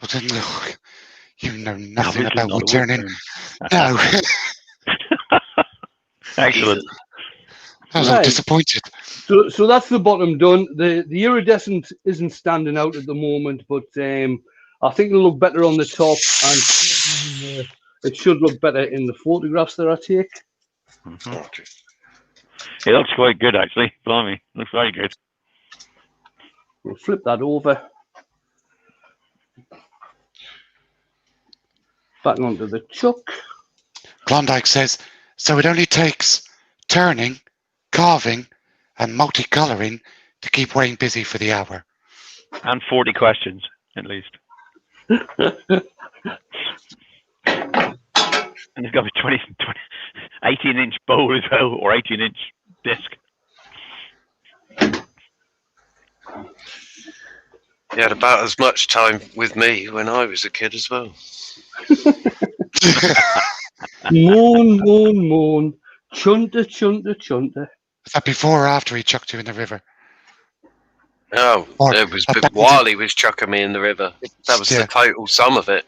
[SPEAKER 3] I said, look, you know nothing about wood turning. No.
[SPEAKER 4] Excellent.
[SPEAKER 3] I was disappointed.
[SPEAKER 1] So that's the bottom done. The iridescent isn't standing out at the moment, but I think it'll look better on the top, and it should look better in the photographs that I take.
[SPEAKER 4] Mm-hmm. It looks quite good, actually. Blimey, looks very good.
[SPEAKER 1] We'll flip that over. Back onto the chuck.
[SPEAKER 3] Klondike says, so it only takes turning, carving, and multicoloring to keep Wayne busy for the hour.
[SPEAKER 4] And 40 questions, at least. And it's got to be 18-inch bowl as well, or 18-inch disc.
[SPEAKER 5] You had about as much time with me when I was a kid as well.
[SPEAKER 1] Moan. Chunter.
[SPEAKER 3] Is that before or after he chucked you in the river?
[SPEAKER 5] Oh, it was while he was chucking me in the river. That was the total sum of it.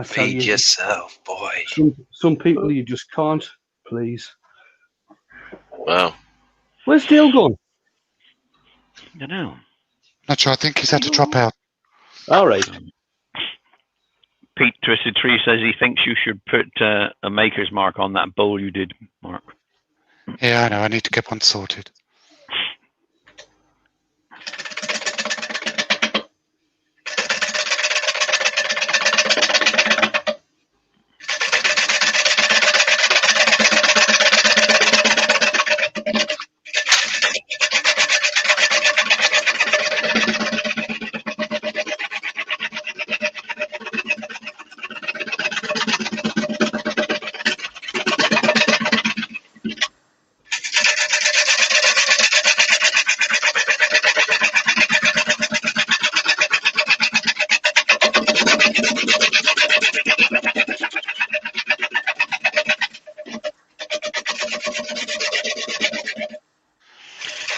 [SPEAKER 5] Feed yourself, boy.
[SPEAKER 1] Some people you just can't, please.
[SPEAKER 5] Wow.
[SPEAKER 1] Where's Dale gone?
[SPEAKER 4] I don't know.
[SPEAKER 3] Not sure. I think he's had to drop out.
[SPEAKER 1] All right.
[SPEAKER 4] Pete Twisted Tree says he thinks you should put a maker's mark on that bowl you did, Mark.
[SPEAKER 3] Yeah, I know. I need to get one sorted.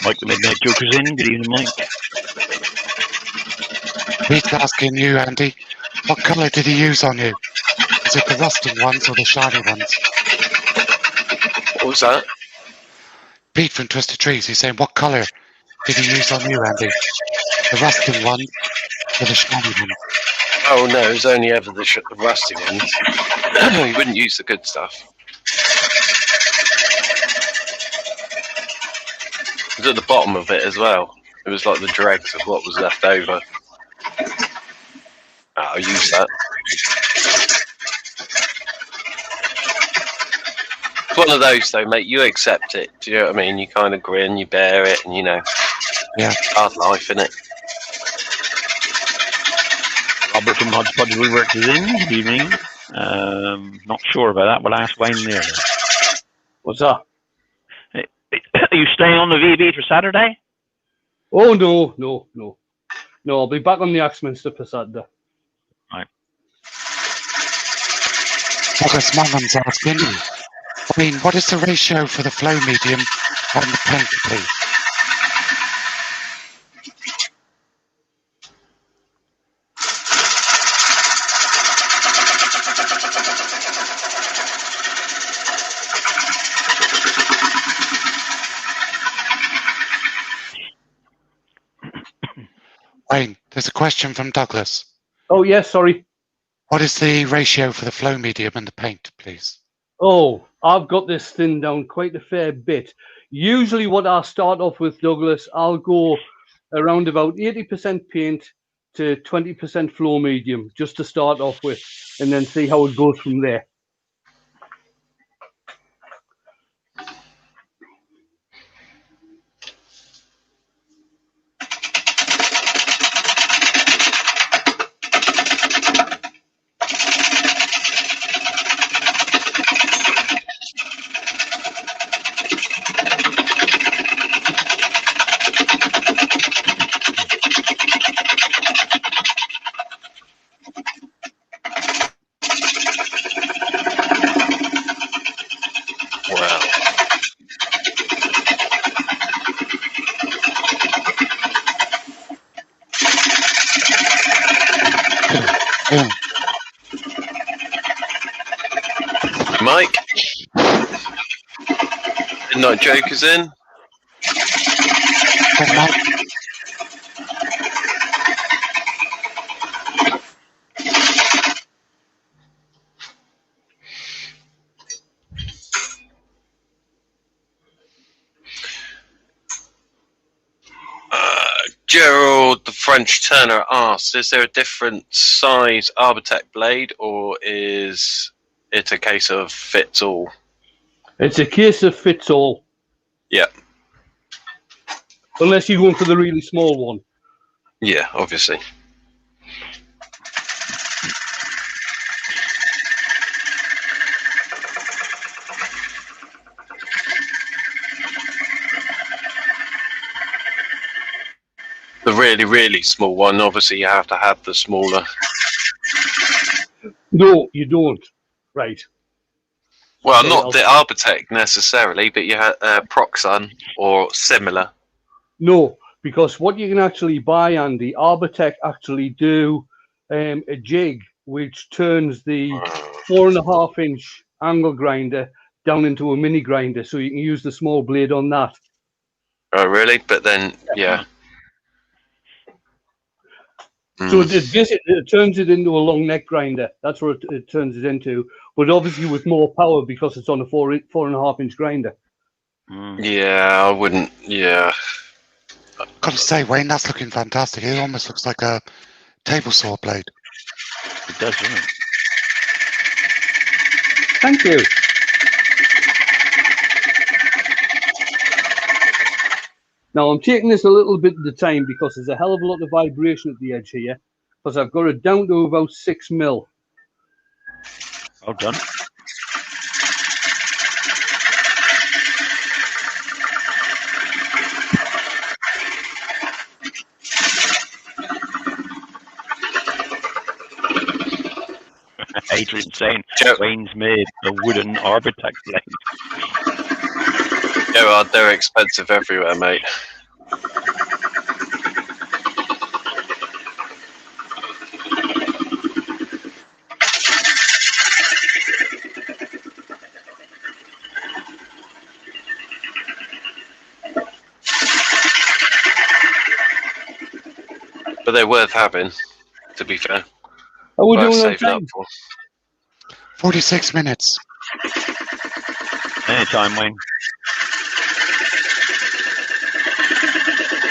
[SPEAKER 4] Mike the Midnight Joker's in. Good evening, Mike.
[SPEAKER 3] He's asking you, Andy, what colour did he use on you? Is it the rusting ones or the shiny ones?
[SPEAKER 5] What was that?
[SPEAKER 3] Pete from Twisted Trees, he's saying, what colour did he use on you, Andy? The rusting ones or the shiny ones?
[SPEAKER 5] Oh no, it was only ever the rusty ones. He wouldn't use the good stuff. It was at the bottom of it as well. It was like the dregs of what was left over. I'll use that. It's one of those though, mate, you accept it. Do you know what I mean? You kind of grin, you bear it, and you know,
[SPEAKER 3] yeah,
[SPEAKER 5] hard life, innit?
[SPEAKER 4] Robert from Hodgepodge Woodworks is in. Good evening. Not sure about that. We'll ask Wayne there.
[SPEAKER 1] What's that?
[SPEAKER 4] Are you staying on the VB for Saturday?
[SPEAKER 1] Oh, no. No, I'll be back on the Axminster for Saturday.
[SPEAKER 4] Right.
[SPEAKER 3] Douglas Mannum's asking, I mean, what is the ratio for the flow medium and the paint, please? Wayne, there's a question from Douglas.
[SPEAKER 1] Oh, yes, sorry.
[SPEAKER 3] What is the ratio for the flow medium and the paint, please?
[SPEAKER 1] Oh, I've got this thinned down quite a fair bit. Usually what I start off with, Douglas, I'll go around about 80% paint to 20% flow medium, just to start off with, and then see how it goes from there.
[SPEAKER 5] Mike? Midnight Joker's in. Gerald, the French turner, asks, is there a different size Arbotech blade, or is it a case of fits all?
[SPEAKER 1] It's a case of fits all.
[SPEAKER 5] Yeah.
[SPEAKER 1] Unless you're going for the really small one.
[SPEAKER 5] Yeah, obviously. The really, really small one, obviously you have to have the smaller.
[SPEAKER 1] No, you don't. Right.
[SPEAKER 5] Well, not the Arbotech necessarily, but you have Proxon or similar.
[SPEAKER 1] No, because what you can actually buy, Andy, Arbotech actually do a jig which turns the 4.5 inch angle grinder down into a mini grinder, so you can use the small blade on that.
[SPEAKER 5] Oh, really? But then, yeah.
[SPEAKER 1] So it turns it into a long neck grinder. That's what it turns it into. But obviously with more power because it's on a 4.5 inch grinder.
[SPEAKER 5] Yeah, I wouldn't. Yeah.
[SPEAKER 3] Gotta say, Wayne, that's looking fantastic. It almost looks like a table saw blade.
[SPEAKER 4] It does, doesn't it?
[SPEAKER 1] Thank you. Now, I'm taking this a little bit at a time because there's a hell of a lot of vibration at the edge here, because I've got it down to about 6 mil.
[SPEAKER 4] Well done. Adrian saying Wayne's made a wooden Arbotech blade.
[SPEAKER 5] Gerard, they're expensive everywhere, mate. But they're worth having, to be fair.
[SPEAKER 1] Are we
[SPEAKER 5] Worth
[SPEAKER 1] doing on
[SPEAKER 5] saving up
[SPEAKER 1] time?
[SPEAKER 5] for.
[SPEAKER 3] 46 minutes.
[SPEAKER 4] Anytime, Wayne.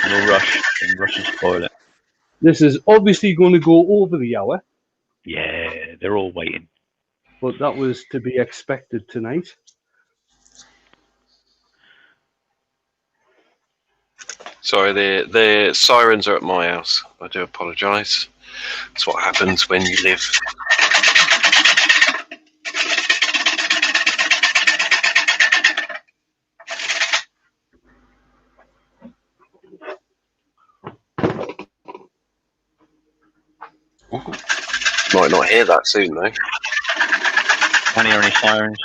[SPEAKER 4] No rush. Don't rush and spoil it.
[SPEAKER 1] This is obviously going to go over the hour,
[SPEAKER 4] Yeah, they're all waiting.
[SPEAKER 1] but that was to be expected tonight.
[SPEAKER 5] Sorry, the sirens are at my house. I do apologise. That's what happens when you live. Might not hear that soon, though.
[SPEAKER 4] Can't hear any sirens.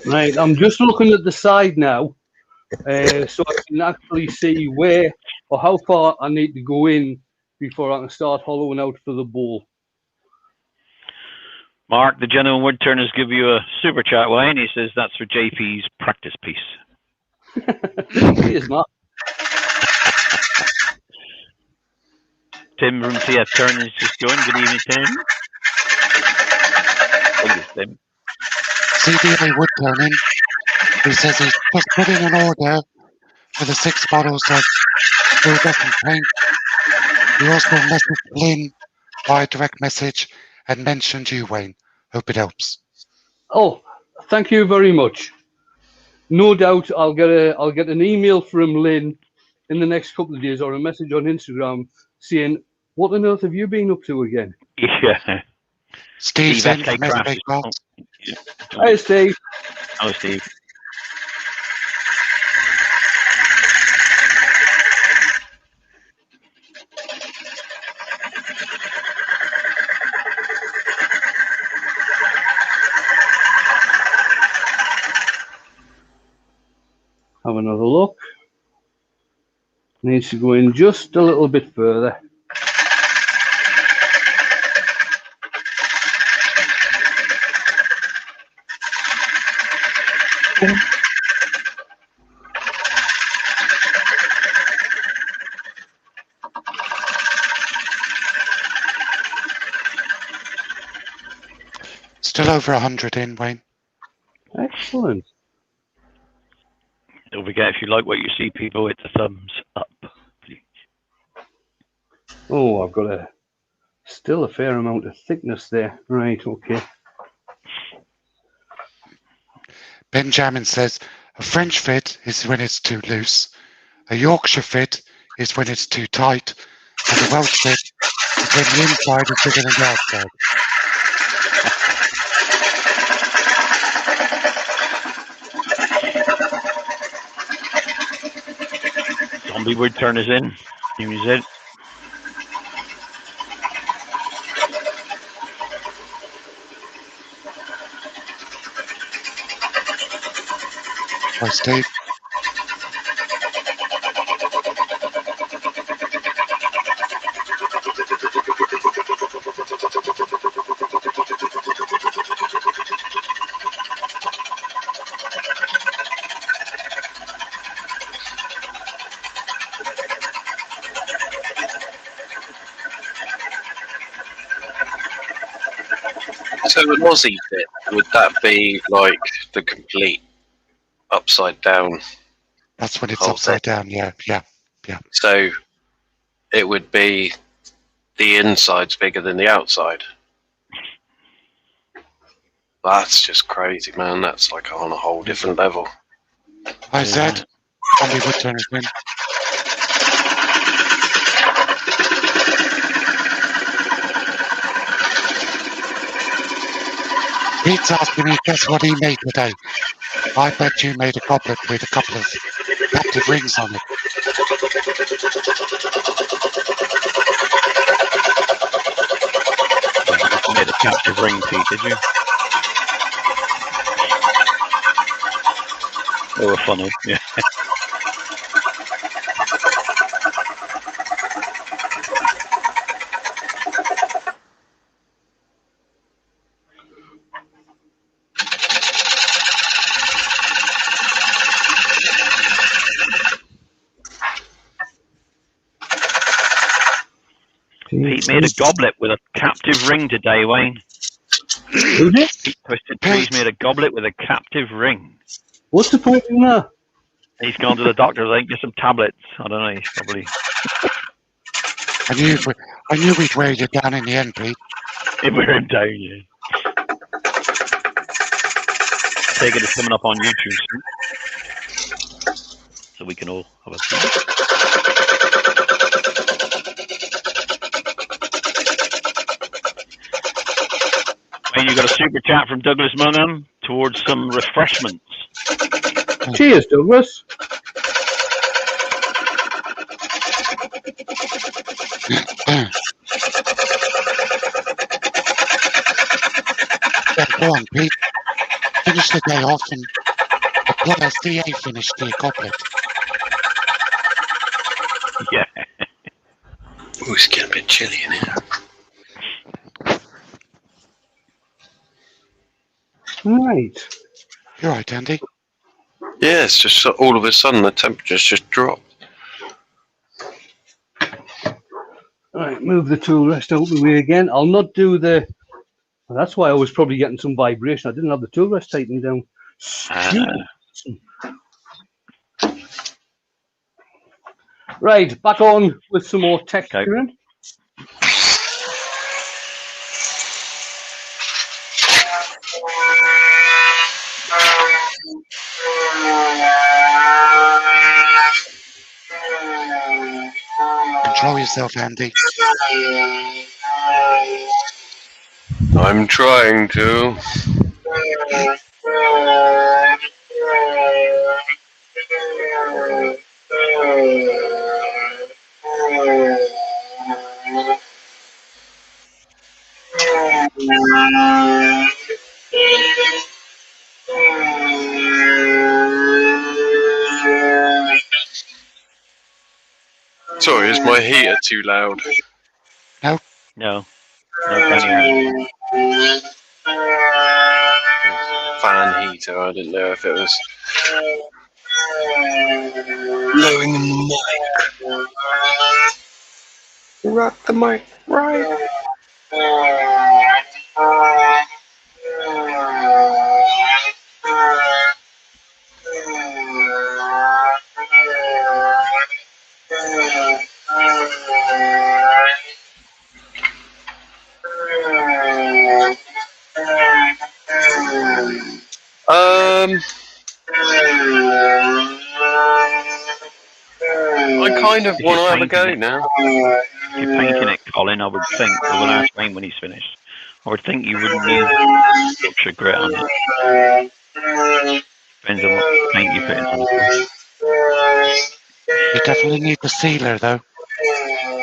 [SPEAKER 1] Right, I'm just looking at the side now, so I can actually see where or how far I need to go in before I can start hollowing out for the bowl.
[SPEAKER 4] Mark, the gentleman would turners give you a super chat, Wayne. He says that's for JP's practice piece.
[SPEAKER 1] Cheers, Matt.
[SPEAKER 4] Tim from TF Turners just joined. Good evening, Tim. Thank you, Tim.
[SPEAKER 3] CDA wood turning. He says he's just put in an order for the 6 bottles of iridescent paint. He also messaged Lynn by direct message and mentioned you, Wayne. Hope it helps.
[SPEAKER 1] Oh, thank you very much. No doubt I'll get an email from Lynn in the next couple of days or a message on Instagram saying, "What on earth have you been up to again?"
[SPEAKER 4] Yeah.
[SPEAKER 3] Steve's
[SPEAKER 4] Steve
[SPEAKER 3] in
[SPEAKER 4] FK
[SPEAKER 3] from SK
[SPEAKER 4] Crafts.
[SPEAKER 3] Crafts.
[SPEAKER 1] Hi, Steve.
[SPEAKER 4] Hello, Steve.
[SPEAKER 1] Have another look. Needs to go in just a little bit further.
[SPEAKER 3] Still over 100 in, Wayne.
[SPEAKER 1] Excellent.
[SPEAKER 4] Don't forget, if you like what you see, people, hit the thumbs up, please.
[SPEAKER 1] Oh, I've got still a fair amount of thickness there. Right, okay.
[SPEAKER 3] Benjamin says a French fit is when it's too loose, a Yorkshire fit is when it's too tight, and a Welsh fit is when the inside is bigger than the outside.
[SPEAKER 4] Zombie would turn us in. Use it.
[SPEAKER 3] Hi, Steve.
[SPEAKER 5] So an Aussie bit, would that be like the complete upside down?
[SPEAKER 3] That's when it's
[SPEAKER 5] Whole
[SPEAKER 3] upside down. Yeah.
[SPEAKER 5] So it would be the inside's bigger than the outside. That's just crazy, man. That's like on a whole different level.
[SPEAKER 3] Hi, Zed. Zombie Woodturner's in. Pete's asking me, guess what he made today? I bet you made a goblet with a couple of captive rings on it.
[SPEAKER 4] You made a captive ring, Pete, did you? They were funny, yeah. Pete made a goblet with a captive ring today, Wayne.
[SPEAKER 1] Who did?
[SPEAKER 4] Pete Twisted Trees made a goblet with a captive ring.
[SPEAKER 1] What's the point in that?
[SPEAKER 4] He's gone to the doctor, I think, get some tablets. I don't know, he's probably...
[SPEAKER 3] I knew we'd wear you down in the end, Pete.
[SPEAKER 4] It wear him down, yeah. Take it, it's coming up on YouTube soon. So we can all have a see. Wayne, you got a super chat from Douglas Munham towards some refreshments.
[SPEAKER 1] Cheers, Douglas.
[SPEAKER 3] Yeah, go on, Pete. Finish the day off and apply as DA finished the goblet.
[SPEAKER 4] Yeah.
[SPEAKER 5] Ooh, it's getting a bit chilly in here.
[SPEAKER 1] Right.
[SPEAKER 3] You're right, Andy.
[SPEAKER 5] Yeah, it's just all of a sudden the temperature's just dropped.
[SPEAKER 1] Right, move the tool rest out of the way again. I'll not do the... Well, that's why I was probably getting some vibration. I didn't have the tool rest tightened down. Right, back on with some more texturing.
[SPEAKER 3] Control yourself, Andy.
[SPEAKER 5] I'm trying to. Sorry, is my heater too loud?
[SPEAKER 3] No.
[SPEAKER 4] No. No, can't hear.
[SPEAKER 5] Fan heater, I didn't know if it was blowing in the mic. Rock the mic, right? I kind of want to have a go now.
[SPEAKER 4] If you're painting it, Colin, I would think, I will ask Wayne when he's finished, I would think you wouldn't need Yorkshire grit on it. Depends on what paint you put in.
[SPEAKER 3] You definitely need the sealer, though.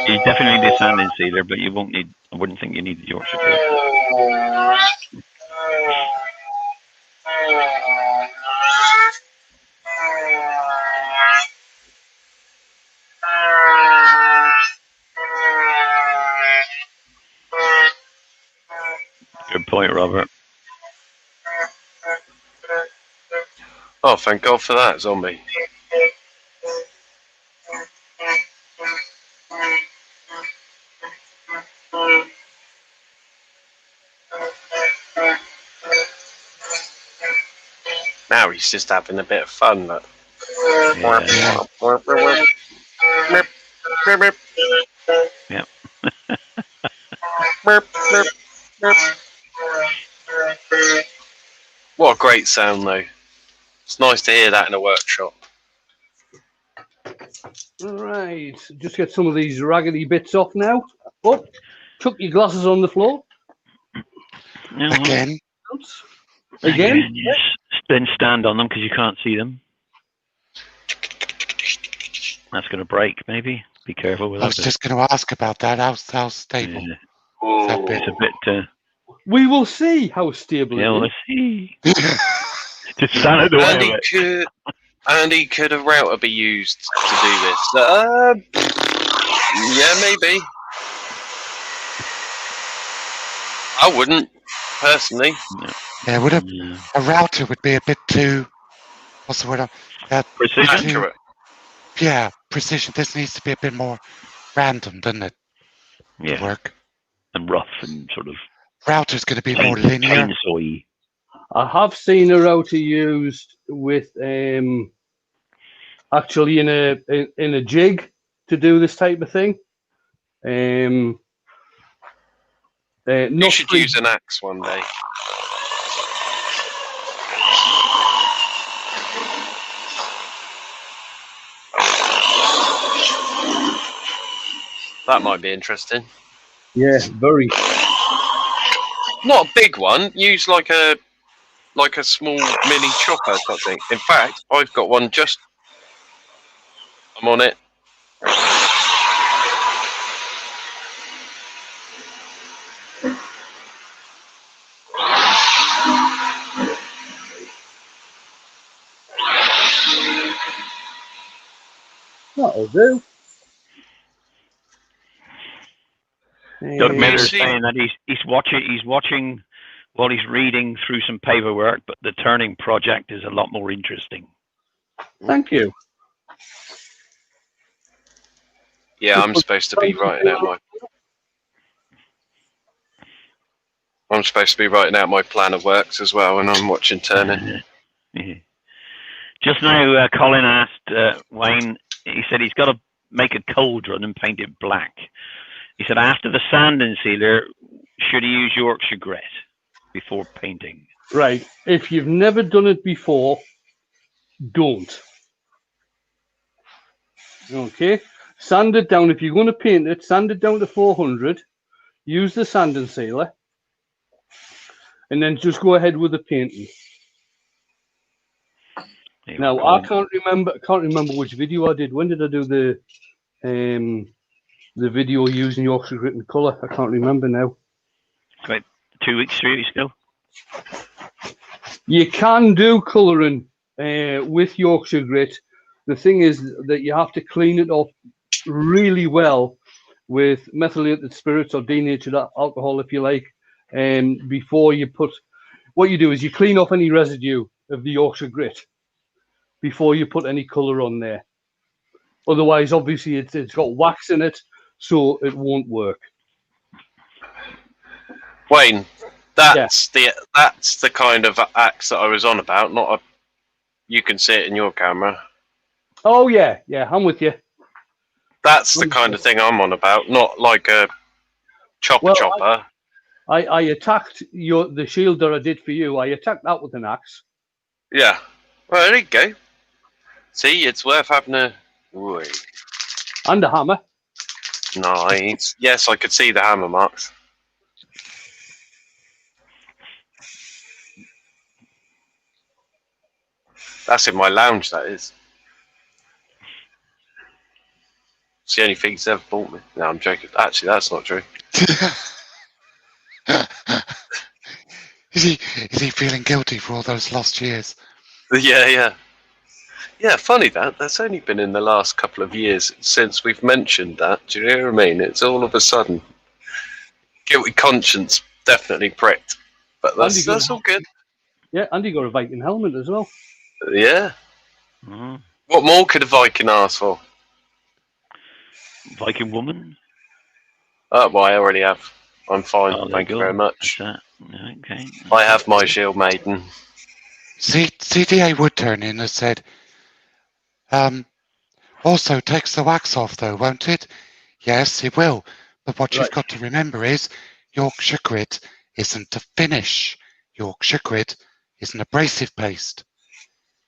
[SPEAKER 4] You definitely need a sanding sealer, but you won't need, I wouldn't think you need the Yorkshire grit. Good point, Robert.
[SPEAKER 5] Oh, thank God for that, zombie. Now he's just having a bit of fun. Look.
[SPEAKER 4] Yeah. Yep.
[SPEAKER 5] What a great sound, though. It's nice to hear that in a workshop.
[SPEAKER 1] Right, just get some of these raggedy bits off now. Oh, chuck your glasses on the floor.
[SPEAKER 3] Again.
[SPEAKER 1] Again?
[SPEAKER 4] Yes. Then stand on them because you can't see them. That's going to break, maybe. Be careful with that.
[SPEAKER 3] I was just going to ask about that. How stable?
[SPEAKER 4] Yeah.
[SPEAKER 3] That bit.
[SPEAKER 4] It's a bit.
[SPEAKER 1] We will see how stable
[SPEAKER 4] Yeah,
[SPEAKER 1] it
[SPEAKER 4] let's
[SPEAKER 1] is.
[SPEAKER 4] see. Just stand at the way of it.
[SPEAKER 5] Andy, could a router be used to do this? Yeah, maybe. I wouldn't, personally.
[SPEAKER 3] Yeah, a router would be a bit too. What's the word?
[SPEAKER 4] Precision.
[SPEAKER 5] Accurate.
[SPEAKER 3] Yeah, precision. This needs to be a bit more random, doesn't it?
[SPEAKER 4] Yeah.
[SPEAKER 3] To work.
[SPEAKER 4] And rough and sort of.
[SPEAKER 3] Router's going to be more linear.
[SPEAKER 4] Chainsaw-y.
[SPEAKER 1] I have seen a router used with actually in a jig to do this type of thing.
[SPEAKER 5] You should use an axe one day. That might be interesting.
[SPEAKER 1] Yeah, very.
[SPEAKER 5] Not a big one. Use like a small mini chopper or something. In fact, I've got one just. I'm on it.
[SPEAKER 1] That'll do.
[SPEAKER 4] Doug Miller's
[SPEAKER 5] see-
[SPEAKER 4] saying that he's watching while he's reading through some paperwork, but the turning project is a lot more interesting.
[SPEAKER 1] Thank you.
[SPEAKER 5] Yeah, I'm supposed to be writing out my plan of works as well, and I'm watching turning.
[SPEAKER 4] Yeah. Just now, Colin asked Wayne. He said he's got to make a cauldron and paint it black. He said after the sand and sealer, should he use Yorkshire grit before painting?
[SPEAKER 1] Right. If you've never done it before, don't. Okay. Sand it down. If you're going to paint it, sand it down to 400. Use the sand and sealer. And then just go ahead with the painting.
[SPEAKER 4] Yeah,
[SPEAKER 1] Now I can't remember which video I did. When did I do the video using Yorkshire grit and colour? I can't remember now.
[SPEAKER 4] About 2 weeks, 3 weeks ago.
[SPEAKER 1] You can do colouring with Yorkshire grit. The thing is that you have to clean it off really well with methylated spirits or denatured alcohol, if you like, before you put. What you do is you clean off any residue of the Yorkshire grit before you put any colour on there. Otherwise, obviously, it's got wax in it, so it won't work.
[SPEAKER 5] Wayne, that's the kind of axe that I was on about. Not a. You can see it in your camera.
[SPEAKER 1] Oh yeah, I'm with you.
[SPEAKER 5] That's the kind of thing I'm on about. Not like a chopper.
[SPEAKER 1] I attacked the shield that I did for you. I attacked that with an axe.
[SPEAKER 5] Yeah. Well, there you go. See, it's worth having a. Ooh.
[SPEAKER 1] And a hammer.
[SPEAKER 5] Nice. Yes, I could see the hammer marks. That's in my lounge, that is. It's the only thing he's ever bought me. No, I'm joking. Actually, that's not true.
[SPEAKER 3] Is he feeling guilty for all those lost years?
[SPEAKER 5] Yeah. Yeah, funny that. That's only been in the last couple of years since we've mentioned that. Do you know what I mean? It's all of a sudden. Guilty conscience definitely pricked. But that's all good.
[SPEAKER 1] Yeah, and he got a Viking helmet as well.
[SPEAKER 5] Yeah.
[SPEAKER 4] Mm.
[SPEAKER 5] What more could a Viking ask for?
[SPEAKER 4] Viking woman?
[SPEAKER 5] Well, I already have. I'm fine.
[SPEAKER 4] Oh,
[SPEAKER 5] Thank you very much.
[SPEAKER 4] Okay.
[SPEAKER 5] I have my shield maiden.
[SPEAKER 3] CDA Woodturning has said, also takes the wax off though, won't it? Yes, it will. But what you've got to remember is Yorkshire Grit isn't a finish. Yorkshire Grit is an abrasive paste.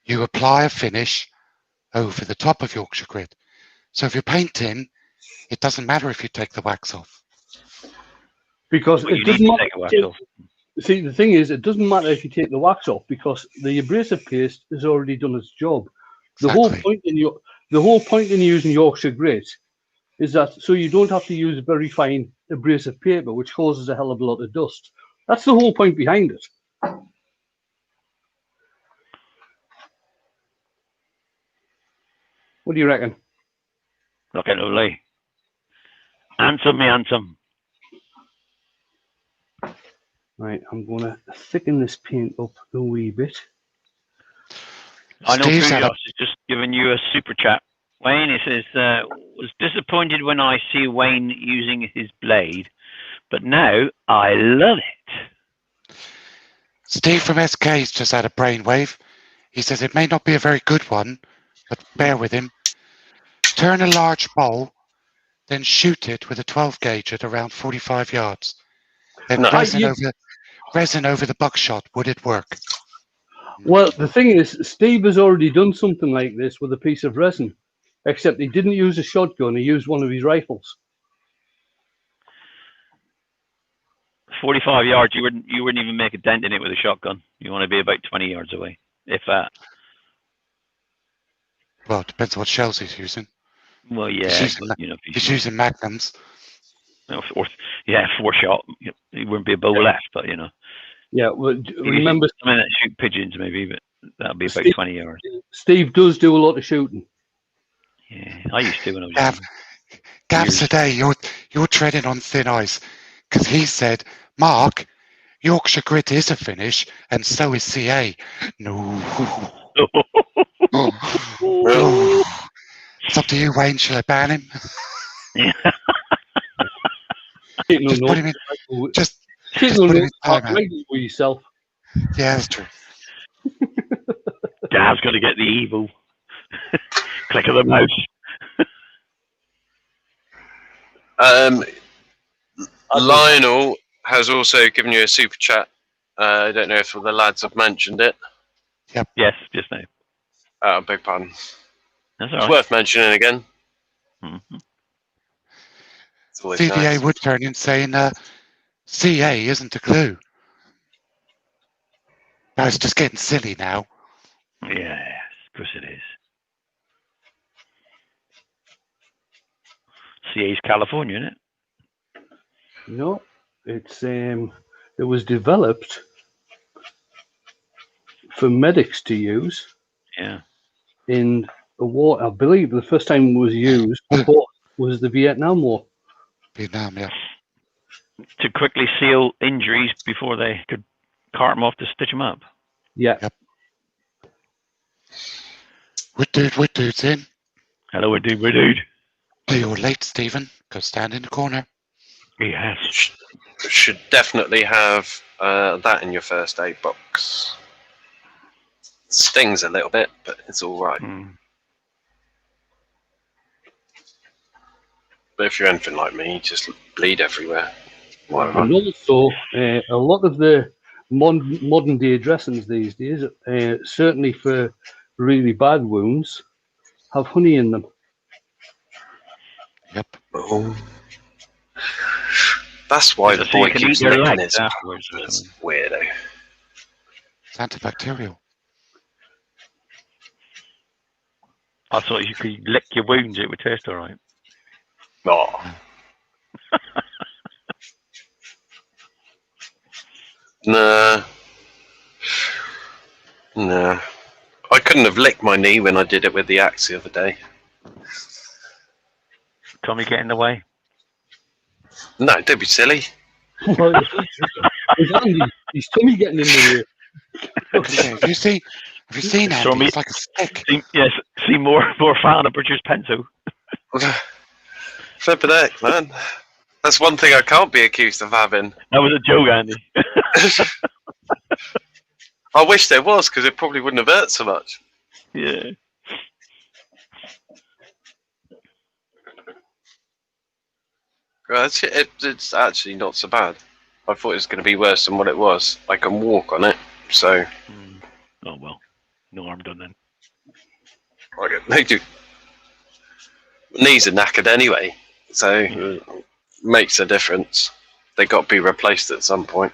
[SPEAKER 3] You apply a finish over the top of Yorkshire Grit. So if you're painting, it doesn't matter if you take the wax off.
[SPEAKER 1] Because
[SPEAKER 4] Well,
[SPEAKER 1] it
[SPEAKER 4] you
[SPEAKER 1] doesn't
[SPEAKER 4] need to
[SPEAKER 1] matter.
[SPEAKER 4] take a wax off.
[SPEAKER 1] See, the thing is, it doesn't matter if you take the wax off because the abrasive paste has already done its job. The whole point in using Yorkshire Grit is that so you don't have to use very fine abrasive paper, which causes a hell of a lot of dust. That's the whole point behind it. What do you reckon?
[SPEAKER 4] Looking lovely. Handsome, me handsome.
[SPEAKER 1] Right, I'm going to thicken this paint up a wee bit.
[SPEAKER 4] I know
[SPEAKER 3] Steve's
[SPEAKER 4] Kujos
[SPEAKER 3] had
[SPEAKER 4] is just giving you a super chat. Wayne, he says, was disappointed when I see Wayne using his blade, but now I love it.
[SPEAKER 3] Steve from SK's just had a brainwave. He says it may not be a very good one, but bear with him. Turn a large bowl, then shoot it with a 12 gauge at around 45 yards. Then
[SPEAKER 5] No.
[SPEAKER 3] resin over the buckshot. Would it work?
[SPEAKER 1] Well, the thing is, Steve has already done something like this with a piece of resin, except he didn't use a shotgun, he used one of his rifles.
[SPEAKER 4] 45 yards, you wouldn't even make a dent in it with a shotgun. You want to be about 20 yards away, if that.
[SPEAKER 3] Well, it depends on what shells he's using.
[SPEAKER 4] Well, yeah,
[SPEAKER 3] He's using magnums.
[SPEAKER 4] Or 4 shot. He wouldn't be a bow left, but
[SPEAKER 1] Yeah, well, remember,
[SPEAKER 4] I mean, that shoot pigeons maybe, but that'll be about 20 yards.
[SPEAKER 1] Steve does do a lot of shooting.
[SPEAKER 4] Yeah, I used to when I was young.
[SPEAKER 3] Gav, today you're treading on thin ice because he said, Mark, Yorkshire Grit is a finish, and so is CA. No. Oh. It's up to you, Wayne. Shall I ban him?
[SPEAKER 4] Yeah.
[SPEAKER 3] Just put him in. Just put him in timeout.
[SPEAKER 1] With yourself.
[SPEAKER 3] Yeah, that's true.
[SPEAKER 4] Gav's got to get the evil. Click of the mouse.
[SPEAKER 5] Lionel has also given you a super chat. I don't know if the lads have mentioned it.
[SPEAKER 3] Yep.
[SPEAKER 4] Yes, just now.
[SPEAKER 5] Beg pardon.
[SPEAKER 4] That's all
[SPEAKER 5] It's
[SPEAKER 4] right.
[SPEAKER 5] worth mentioning again.
[SPEAKER 4] Mm-hmm.
[SPEAKER 5] It's always
[SPEAKER 3] CVA
[SPEAKER 5] nice.
[SPEAKER 3] Woodturning saying CA isn't a clue. No, it's just getting silly now.
[SPEAKER 4] Yes, of course it is. CA's California, isn't it?
[SPEAKER 1] No, it's it was developed for medics to use.
[SPEAKER 4] Yeah.
[SPEAKER 1] In a war. I believe the first time it was used was the Vietnam War.
[SPEAKER 3] Vietnam, yeah.
[SPEAKER 4] To quickly seal injuries before they could cart them off to stitch them up.
[SPEAKER 1] Yeah.
[SPEAKER 3] Yep. Wood dude's in.
[SPEAKER 4] Hello, we're dude.
[SPEAKER 3] Oh, you're late, Stephen. Go stand in the corner.
[SPEAKER 4] Yes.
[SPEAKER 5] Should definitely have that in your first aid box. Stings a little bit, but it's all right.
[SPEAKER 4] Mm.
[SPEAKER 5] But if you're anything like me, you just bleed everywhere. Whatever.
[SPEAKER 1] And also, a lot of the modern day dressings these days, certainly for really bad wounds, have honey in them.
[SPEAKER 3] Yep.
[SPEAKER 5] Oh. That's why the
[SPEAKER 4] So
[SPEAKER 5] boy
[SPEAKER 4] you can
[SPEAKER 5] keeps
[SPEAKER 4] eat your
[SPEAKER 5] licking
[SPEAKER 4] legs
[SPEAKER 5] his
[SPEAKER 4] afterwards or
[SPEAKER 5] pants.
[SPEAKER 4] something.
[SPEAKER 5] Weirdo.
[SPEAKER 3] It's antibacterial.
[SPEAKER 4] I thought you could lick your wounds, it would taste all right.
[SPEAKER 5] Oh. Nah. I couldn't have licked my knee when I did it with the axe the other day.
[SPEAKER 4] Tommy, get in the way.
[SPEAKER 5] No, don't be silly.
[SPEAKER 1] Well, it's Andy. His tummy getting in the way.
[SPEAKER 3] Have you seen
[SPEAKER 4] Show
[SPEAKER 3] Andy?
[SPEAKER 4] me.
[SPEAKER 3] It's like a stick.
[SPEAKER 4] See more fat on a butcher's pencil.
[SPEAKER 5] Flippin' heck, man. That's one thing I can't be accused of having.
[SPEAKER 4] That was a joke, Andy.
[SPEAKER 5] I wish there was, because it probably wouldn't have hurt so much.
[SPEAKER 4] Yeah.
[SPEAKER 5] It's actually not so bad. I thought it was going to be worse than what it was. I can walk on it, so
[SPEAKER 4] Oh well, no harm done then.
[SPEAKER 5] they do. Knees are knackered anyway, so it makes a difference. They got to be replaced at some point.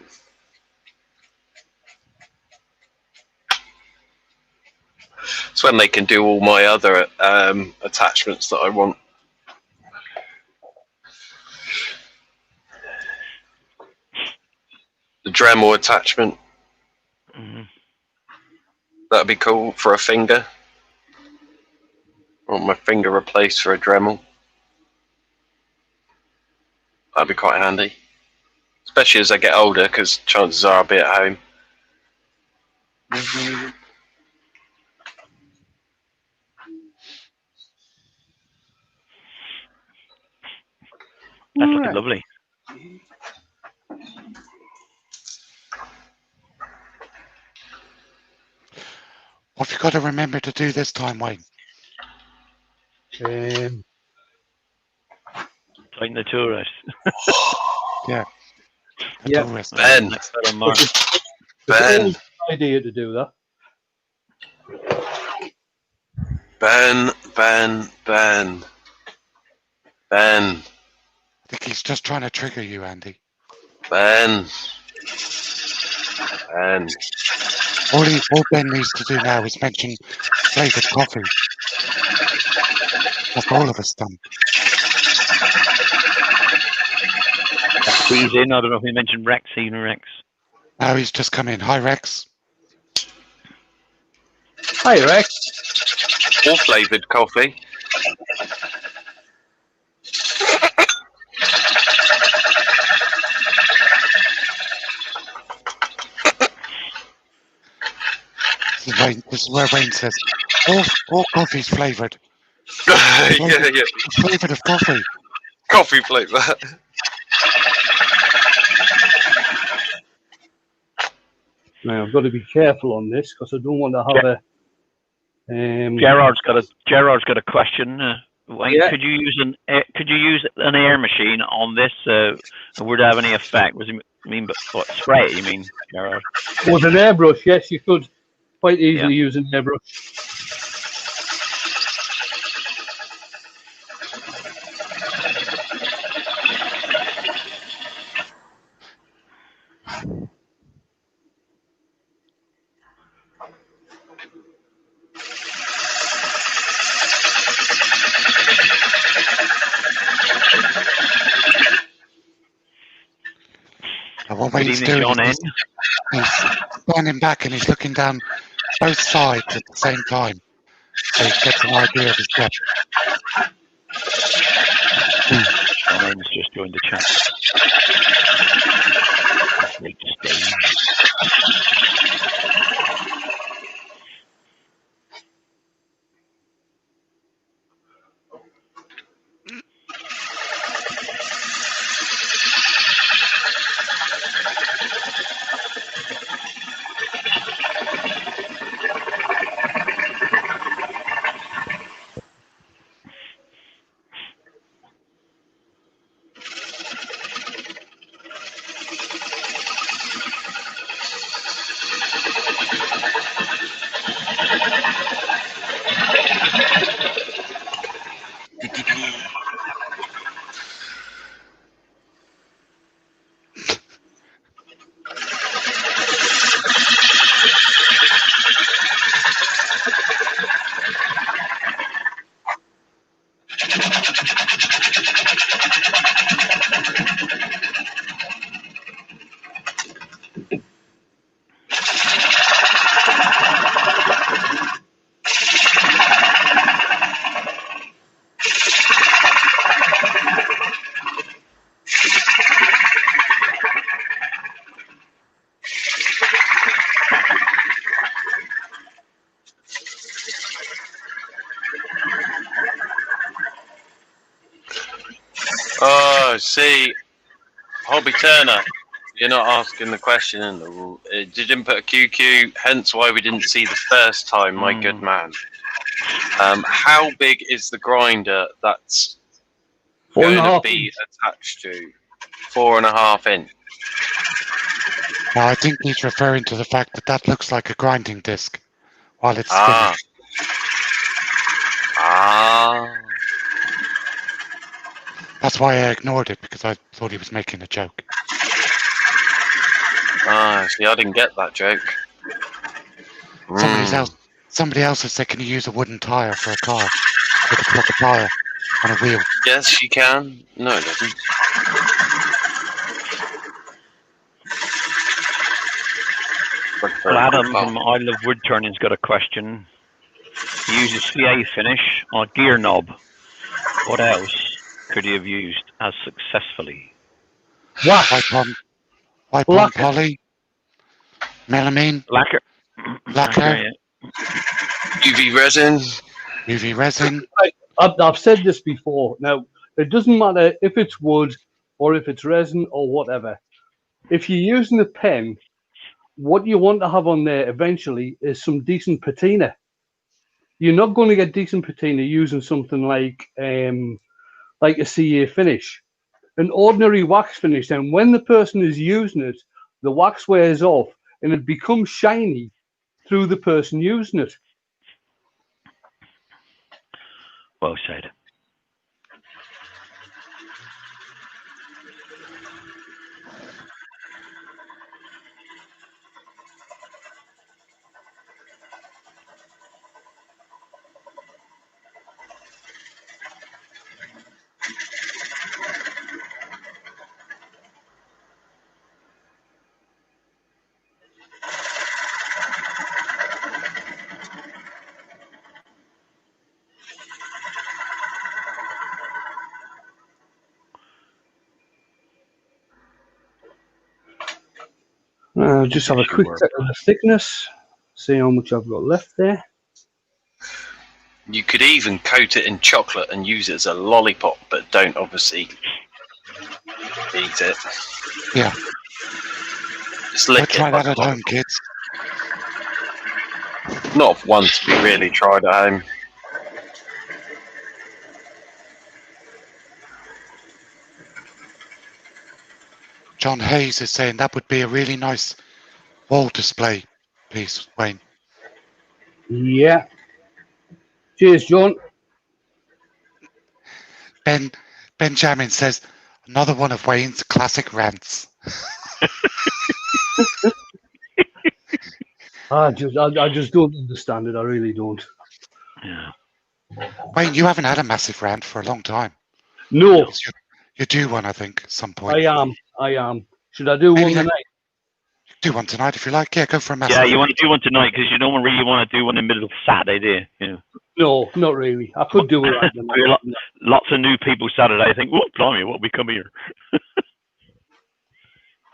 [SPEAKER 5] It's when they can do all my other attachments that I want. The Dremel attachment. That'd be cool for a finger. I want my finger replaced for a Dremel. That'd be quite handy. Especially as I get older, because chances are I'll be at home.
[SPEAKER 4] That's looking lovely.
[SPEAKER 3] What have you got to remember to do this time, Wayne?
[SPEAKER 1] Um,
[SPEAKER 4] Tighten the tourist.
[SPEAKER 3] Yeah.
[SPEAKER 1] Yeah.
[SPEAKER 5] Ben. Ben.
[SPEAKER 1] It's an idea to do that.
[SPEAKER 5] Ben.
[SPEAKER 3] I think he's just trying to trigger you, Andy.
[SPEAKER 5] Ben.
[SPEAKER 3] All Ben needs to do now is mention flavoured coffee. That's all of us done.
[SPEAKER 4] He's in. I don't know if we mentioned Rex, even Rex.
[SPEAKER 3] Now he's just come in. Hi, Rex.
[SPEAKER 1] Hi, Rex.
[SPEAKER 5] All flavoured coffee.
[SPEAKER 3] This is where Wayne says, all coffee's flavoured.
[SPEAKER 5] yeah.
[SPEAKER 3] Flavoured of coffee.
[SPEAKER 5] Coffee flavour.
[SPEAKER 1] Now I've got to be careful on this because I don't want to have a.
[SPEAKER 4] Gerard's got a question. Wayne,
[SPEAKER 1] Yeah.
[SPEAKER 4] could you use an air machine on this? Would it have any effect? Was it mean but what, spray? You mean, Gerard?
[SPEAKER 1] With an airbrush, yes, you could quite easily use an airbrush.
[SPEAKER 3] And what
[SPEAKER 4] Good
[SPEAKER 3] Wayne's
[SPEAKER 4] evening,
[SPEAKER 3] doing
[SPEAKER 4] John N.
[SPEAKER 3] is he's standing back and he's looking down both sides at the same time. So he gets an idea of his depth.
[SPEAKER 4] John N's just joined the chat. Late stage.
[SPEAKER 5] Oh, see, Hobby Turner. You're not asking the question in the rule. You didn't put a QQ, hence why we didn't see the first time, my good man. How big is the grinder that's going to be attached to? 4.5 inch.
[SPEAKER 3] Now, I think he's referring to the fact that that looks like a grinding disc while it's
[SPEAKER 5] Ah.
[SPEAKER 3] finished.
[SPEAKER 5] Ah.
[SPEAKER 3] That's why I ignored it, because I thought he was making a joke.
[SPEAKER 5] Ah, see, I didn't get that joke.
[SPEAKER 3] Somebody else has said, can you use a wooden tyre for a car? With a proper tyre on a wheel.
[SPEAKER 5] Yes, you can. No, it doesn't.
[SPEAKER 4] Well, Adam from I Love Wood Turning's got a question. He uses CA finish on a gear knob. What else could he have used as successfully?
[SPEAKER 3] White pond poly, melamine,
[SPEAKER 4] lacquer,
[SPEAKER 3] yeah.
[SPEAKER 5] UV resin.
[SPEAKER 3] UV resin.
[SPEAKER 1] I've said this before. Now, it doesn't matter if it's wood or if it's resin or whatever. If you're using a pen, what you want to have on there eventually is some decent patina. You're not going to get decent patina using something like a CA finish. An ordinary wax finish, then when the person is using it, the wax wears off and it becomes shiny through the person using it.
[SPEAKER 4] Well said.
[SPEAKER 1] I'll just have a quick check of the thickness, see how much I've got left there.
[SPEAKER 5] You could even coat it in chocolate and use it as a lollipop, but don't obviously eat it.
[SPEAKER 3] Yeah.
[SPEAKER 5] Just lick it.
[SPEAKER 3] Try that at home, kids.
[SPEAKER 5] Not one to be really tried at home.
[SPEAKER 3] John Hayes is saying that would be a really nice wall display piece, Wayne.
[SPEAKER 1] Yeah. Cheers, John.
[SPEAKER 3] Benjamin says, another one of Wayne's classic rants.
[SPEAKER 1] I just don't understand it. I really don't.
[SPEAKER 4] Yeah.
[SPEAKER 3] Wayne, you haven't had a massive rant for a long time.
[SPEAKER 1] No.
[SPEAKER 3] You do one, I think, at some point.
[SPEAKER 1] I am. Should I do one tonight?
[SPEAKER 3] Do one tonight if you like. Yeah, go for a massive.
[SPEAKER 4] Yeah, you want to do one tonight because you don't really want to do one in the middle of Saturday, do you?
[SPEAKER 1] No, not really. I could do it right tonight.
[SPEAKER 4] Lots of new people Saturday think, "Oh, blimey, what we come here?"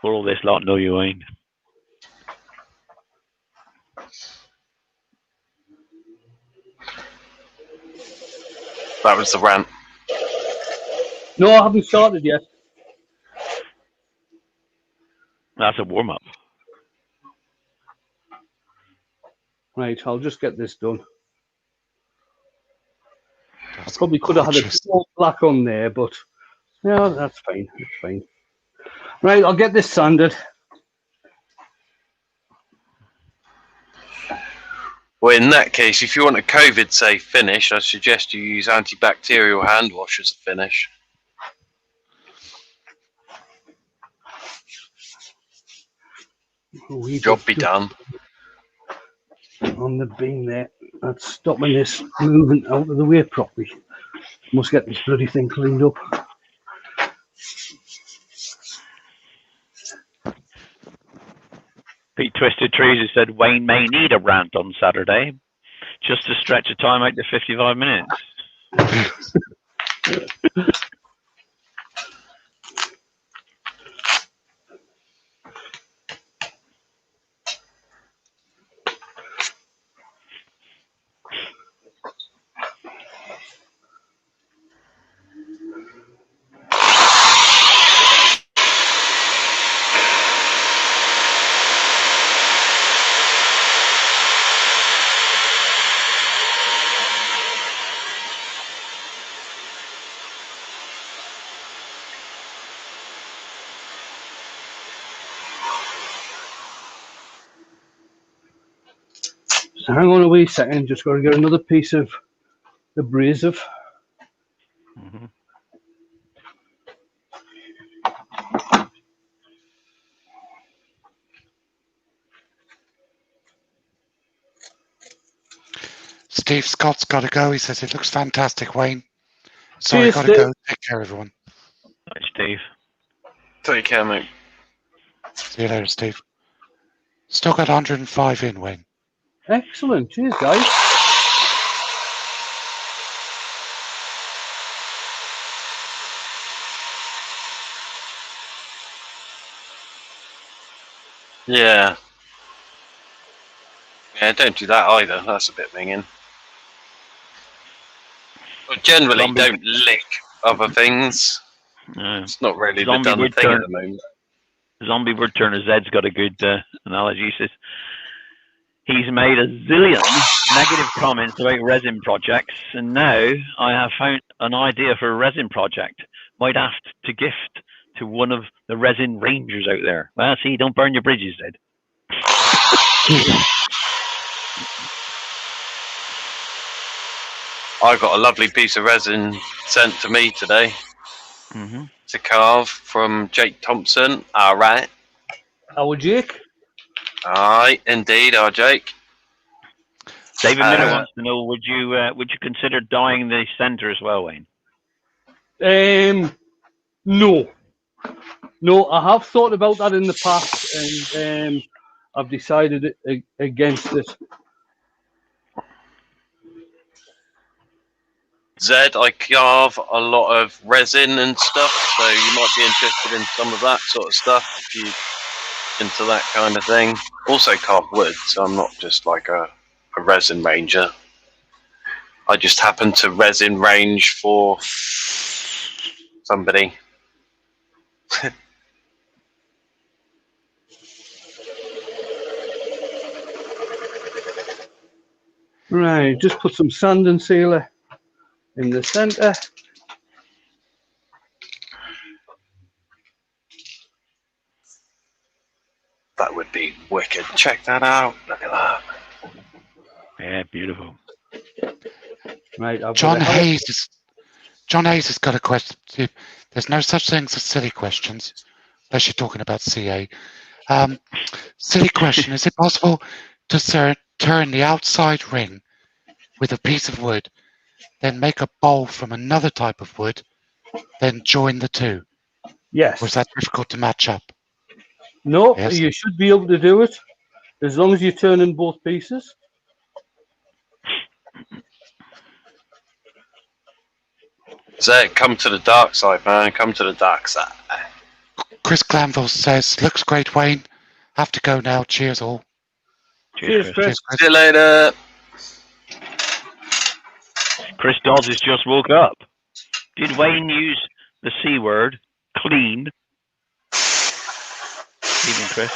[SPEAKER 4] For all this lot, no, you ain't.
[SPEAKER 5] That was the rant.
[SPEAKER 1] No, I haven't started yet.
[SPEAKER 4] That's a warm up.
[SPEAKER 1] Right, I'll just get this done. I probably could have had a small black on there, but yeah, that's fine. It's fine. Right, I'll get this sanded.
[SPEAKER 5] Well, in that case, if you want a COVID-safe finish, I suggest you use antibacterial hand wash as a finish. Job be done.
[SPEAKER 1] On the beam there, that's stopping this moving out of the way properly. Must get this bloody thing cleaned up.
[SPEAKER 4] Pete Twisted Trees has said Wayne may need a rant on Saturday, just to stretch the time out to 55 minutes.
[SPEAKER 1] So hang on a wee second, just got to get another piece of abrasive.
[SPEAKER 4] Mhm.
[SPEAKER 3] Steve Scott's got to go. He says it looks fantastic, Wayne. Sorry,
[SPEAKER 1] Cheers,
[SPEAKER 3] got to
[SPEAKER 1] Steve.
[SPEAKER 3] go. Take care, everyone.
[SPEAKER 4] Right, Steve.
[SPEAKER 5] Take care, mate.
[SPEAKER 3] See you later, Steve. Still got 105 in, Wayne.
[SPEAKER 1] Excellent. Cheers, guys.
[SPEAKER 5] Yeah. Yeah, don't do that either. That's a bit minging. But generally,
[SPEAKER 4] Zombie.
[SPEAKER 5] don't lick other things.
[SPEAKER 4] No.
[SPEAKER 5] It's not really the
[SPEAKER 4] Zombie
[SPEAKER 5] done
[SPEAKER 4] would
[SPEAKER 5] thing
[SPEAKER 4] turn-
[SPEAKER 5] at the moment.
[SPEAKER 4] Zombie Word Turner Zed's got a good analogy. He says he's made a zillion negative comments about resin projects, and now I have found an idea for a resin project. Might have to gift to one of the resin rangers out there. Well, see, don't burn your bridges, Zed.
[SPEAKER 5] I got a lovely piece of resin sent to me today
[SPEAKER 4] Mm-hmm.
[SPEAKER 5] to carve from Jake Thompson. All right.
[SPEAKER 1] Our Jake.
[SPEAKER 5] Aye, indeed, our Jake.
[SPEAKER 4] David Miller
[SPEAKER 5] Uh,
[SPEAKER 4] wants to know: would you consider dyeing the center as well, Wayne?
[SPEAKER 1] No. No, I have thought about that in the past, and I've decided against it.
[SPEAKER 5] Zed, I carve a lot of resin and stuff, so you might be interested in some of that sort of stuff if you're into that kind of thing. Also carve wood, so I'm not just like a resin ranger. I just happen to resin range for somebody.
[SPEAKER 1] Right, just put some sand and sealer in the center.
[SPEAKER 5] That would be wicked. Check that out. Look at that.
[SPEAKER 4] Yeah, beautiful.
[SPEAKER 1] Right, I've
[SPEAKER 3] John
[SPEAKER 1] got a
[SPEAKER 3] Hayes has got a question. There's no such things as silly questions, unless you're talking about CA. Silly question: is it possible to turn the outside ring with a piece of wood, then make a bowl from another type of wood, then join the two?
[SPEAKER 1] yes.
[SPEAKER 3] Or is that difficult to match up?
[SPEAKER 1] No,
[SPEAKER 3] Yes.
[SPEAKER 1] you should be able to do it as long as you turn in both pieces.
[SPEAKER 5] Zed, come to the dark side, man. Come to the dark side.
[SPEAKER 3] Chris Glanville says, "Looks great, Wayne. Have to go now. Cheers, all."
[SPEAKER 4] Cheers,
[SPEAKER 1] Cheers,
[SPEAKER 4] Chris.
[SPEAKER 1] Chris.
[SPEAKER 3] Chris.
[SPEAKER 5] See you later.
[SPEAKER 4] Chris Dodds has just woke up. Did Wayne use the C word, clean? Evening, Chris.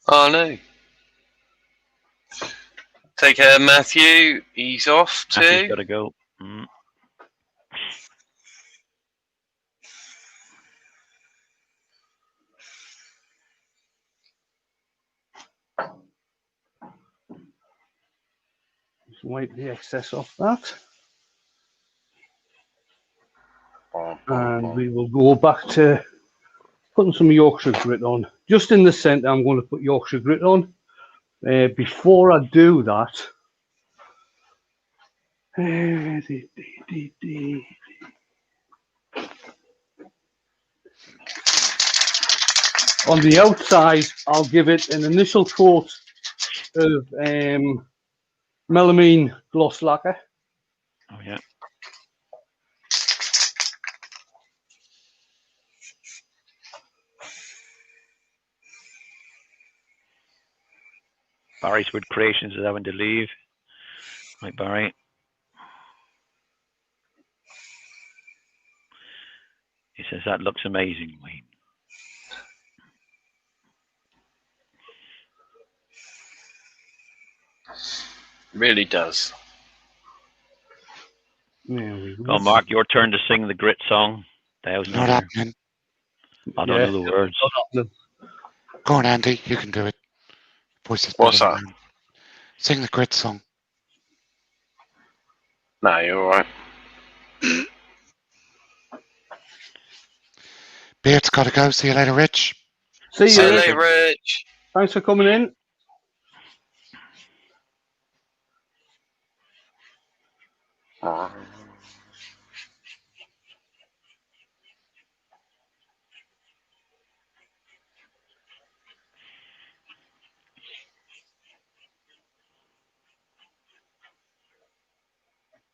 [SPEAKER 5] Oh no. Take care, Matthew. He's off
[SPEAKER 4] Matthew's
[SPEAKER 5] too.
[SPEAKER 4] got to go. Mm.
[SPEAKER 1] Just wipe the excess off that. And we will go back to putting some Yorkshire grit on. Just in the centre, I'm going to put Yorkshire grit on. Before I do that, on the outside, I'll give it an initial coat of melamine gloss lacquer.
[SPEAKER 4] Oh, yeah. Barry's Wood Creations is having to leave. Right, Barry. He says, that looks amazing, Wayne.
[SPEAKER 5] Really does.
[SPEAKER 1] There we go.
[SPEAKER 4] Oh, Mark, your turn to sing the grit song. Thousand
[SPEAKER 3] Not
[SPEAKER 4] Year.
[SPEAKER 3] happening.
[SPEAKER 4] I don't know the words.
[SPEAKER 3] Go on, Andy. You can do it. Voice is
[SPEAKER 5] What's
[SPEAKER 3] better
[SPEAKER 5] that?
[SPEAKER 3] than mine. Sing the grit song.
[SPEAKER 5] No, you're all right.
[SPEAKER 3] Beard's got to go. See you later, Rich.
[SPEAKER 1] See
[SPEAKER 5] See
[SPEAKER 1] you.
[SPEAKER 5] you later, Rich.
[SPEAKER 1] Thanks for coming in.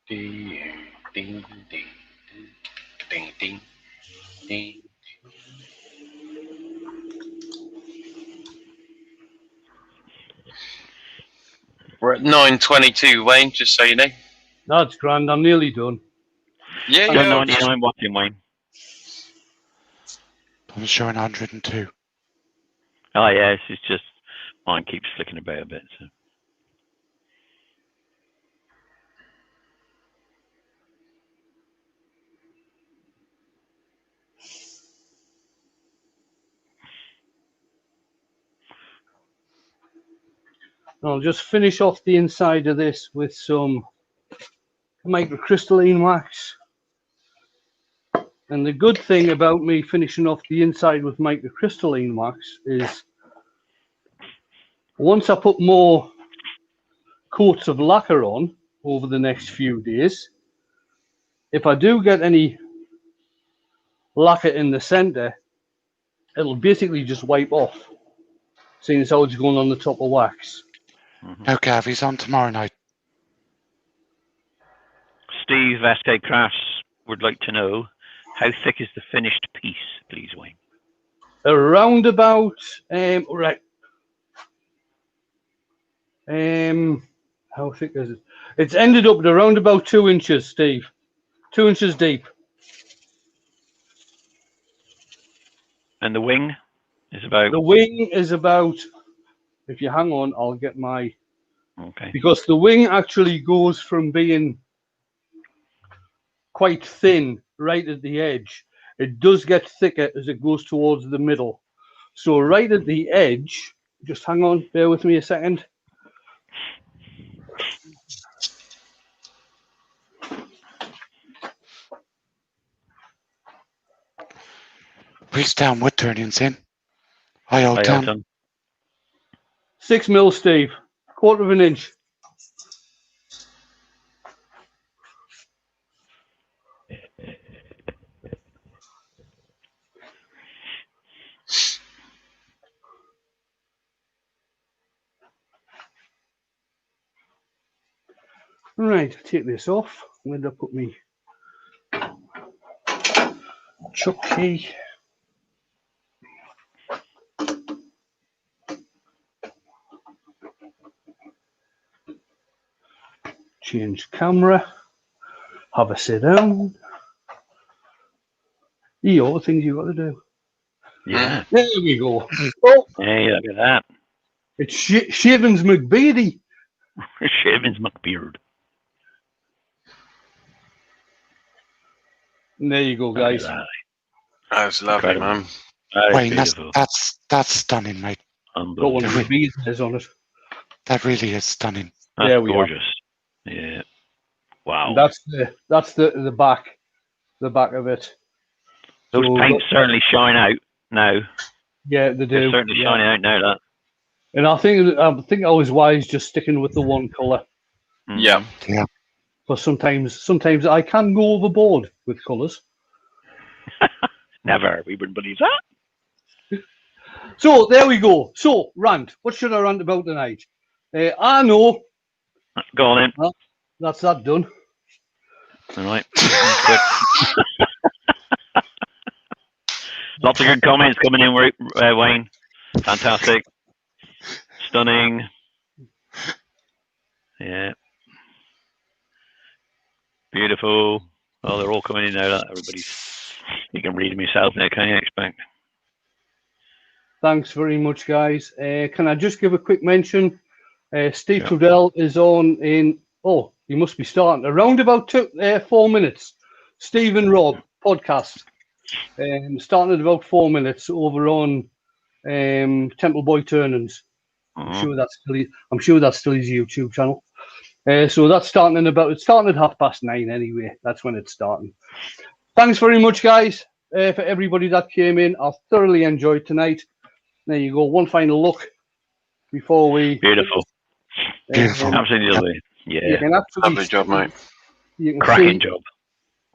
[SPEAKER 5] Ding, ding, ding, ding, ding, ding. We're at 9:22, Wayne. Just so you know.
[SPEAKER 1] That's grand. I'm nearly done.
[SPEAKER 5] Yeah,
[SPEAKER 4] Still
[SPEAKER 5] yeah.
[SPEAKER 4] 99 watching, Wayne.
[SPEAKER 3] I'm showing 102.
[SPEAKER 4] Oh, yes, it's just mine keeps flicking about a bit. So.
[SPEAKER 1] I'll just finish off the inside of this with some microcrystalline wax. And the good thing about me finishing off the inside with microcrystalline wax is once I put more coats of lacquer on over the next few days, if I do get any lacquer in the center, it'll basically just wipe off, seeing as how it's going on the top of wax.
[SPEAKER 3] No, Gav, he's on tomorrow night.
[SPEAKER 4] Steve SK Crafts would like to know how thick is the finished piece, please, Wayne?
[SPEAKER 1] Around about, right. How thick is it? It's ended up at around about 2 inches, Steve. 2 inches deep.
[SPEAKER 4] And the wing is about.
[SPEAKER 1] The wing is about, if you hang on, I'll get my,
[SPEAKER 4] Okay.
[SPEAKER 1] because the wing actually goes from being quite thin right at the edge. It does get thicker as it goes towards the middle. So right at the edge, just hang on, bear with me a second.
[SPEAKER 3] Priest down wood turnings in. Hi, old town.
[SPEAKER 4] Elton.
[SPEAKER 1] 6 mil, Steve. 1/4 of an inch. Right, take this off. Where did I put me chuck key? Change camera. Have a sit down. All the things you've got to do.
[SPEAKER 4] Yeah.
[SPEAKER 1] There we go. Oh,
[SPEAKER 4] Hey, look at that.
[SPEAKER 1] it's Shavings McBeady.
[SPEAKER 4] Shavings McBeard.
[SPEAKER 1] And there you go, guys.
[SPEAKER 4] Look at that.
[SPEAKER 5] That's lovely,
[SPEAKER 4] Incredible.
[SPEAKER 5] man.
[SPEAKER 4] That is
[SPEAKER 3] Wayne,
[SPEAKER 4] beautiful.
[SPEAKER 3] that's stunning, mate.
[SPEAKER 1] Got one of
[SPEAKER 4] Unbelievable.
[SPEAKER 1] the bees on it.
[SPEAKER 3] That really is stunning.
[SPEAKER 4] That's
[SPEAKER 1] There we are.
[SPEAKER 4] gorgeous. Yeah. Wow.
[SPEAKER 1] And that's the back of it.
[SPEAKER 4] Those
[SPEAKER 1] So,
[SPEAKER 4] paints certainly shine out now.
[SPEAKER 1] yeah, they
[SPEAKER 4] They're
[SPEAKER 1] do.
[SPEAKER 4] certainly
[SPEAKER 1] Yeah.
[SPEAKER 4] shining out now. That.
[SPEAKER 1] And I think I was wise just sticking with the one color.
[SPEAKER 5] Yeah.
[SPEAKER 1] But sometimes I can go overboard with colors.
[SPEAKER 4] Never. We wouldn't believe that.
[SPEAKER 1] So there we go. So rant. What should I rant about tonight? I know
[SPEAKER 4] Go on in.
[SPEAKER 1] that's that done.
[SPEAKER 4] All right. Lots of good comments coming in, Wayne. Fantastic. Stunning. Yeah. Beautiful. Well, they're all coming in now. You can read them yourself now, can you expect?
[SPEAKER 1] Thanks very much, guys. Can I just give a quick mention? Steve Trudell is on in, he must be starting around about 4 minutes. Steve and Rob podcast, starting at about 4 minutes over on Temple Boy Turnings. I'm sure that's still his YouTube channel. So that's starting it's starting at 9:30 anyway. That's when it's starting. Thanks very much, guys, for everybody that came in. I've thoroughly enjoyed tonight. There you go. One final look before we.
[SPEAKER 4] Beautiful.
[SPEAKER 3] Beautiful.
[SPEAKER 4] Absolutely. Yeah.
[SPEAKER 1] You can actually
[SPEAKER 5] Lovely job, mate.
[SPEAKER 1] You can
[SPEAKER 4] Cracking
[SPEAKER 1] see
[SPEAKER 4] job.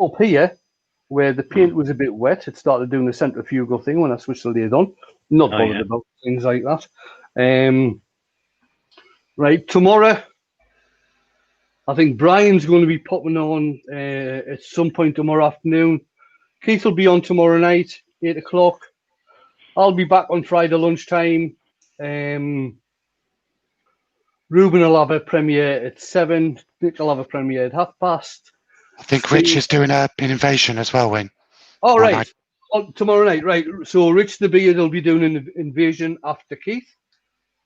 [SPEAKER 1] up here where the paint was a bit wet. It started doing the centrifugal thing when I switched the lid on. Not bothered about things like that. Right, tomorrow, I think Brian's going to be popping on at some point tomorrow afternoon. Keith will be on tomorrow night, 8 o'clock. I'll be back on Friday lunchtime. Ruben will have a premiere at 7. Nick will have a premiere at past.
[SPEAKER 3] I think Rich is doing an invasion as well, Wayne.
[SPEAKER 1] All
[SPEAKER 3] Tomorrow
[SPEAKER 1] right. Tomorrow night, right. So Rich the Beard will be doing an invasion after Keith.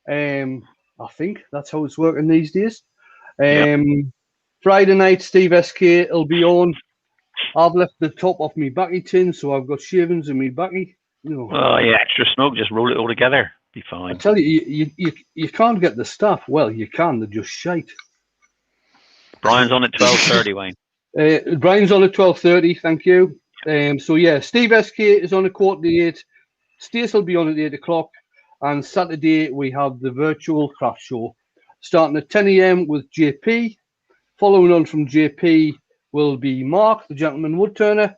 [SPEAKER 1] I think that's how it's working these days. Friday night, Steve SK will be on. I've left the top off me backy tin, so I've got shavings in me backy.
[SPEAKER 4] Oh, yeah, extra smoke. Just roll it all together. Be fine.
[SPEAKER 1] I tell you, you can't get the staff. Well, you can. They're just shite.
[SPEAKER 4] Brian's on at 12:30, Wayne.
[SPEAKER 1] Brian's on at 12:30. Thank you. So yeah, Steve SK is on at 7:45. Stace will be on at 8 o'clock. And Saturday we have the virtual craft show starting at 10 a.m. with JP. Following on from JP will be Mark, the gentleman wood turner.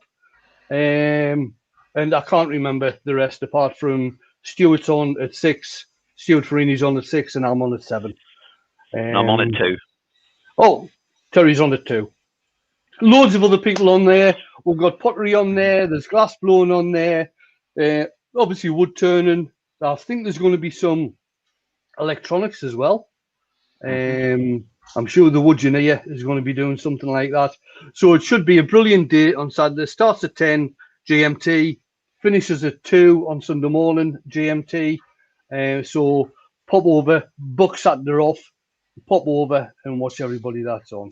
[SPEAKER 1] And I can't remember the rest apart from Stuart's on at 6, Stuart Farini's on at 6, and I'm on at 7.
[SPEAKER 4] I'm on at 2.
[SPEAKER 1] Oh, Terry's on at 2. Loads of other people on there. We've got pottery on there. There's glass blowing on there. Obviously wood turning. I think there's going to be some electronics as well. I'm sure the Woodgeneer is going to be doing something like that. So it should be a brilliant day on Saturday. Starts at 10 GMT, finishes at 2 on Sunday morning GMT. So pop over, book Saturday off, pop over and watch everybody that's on.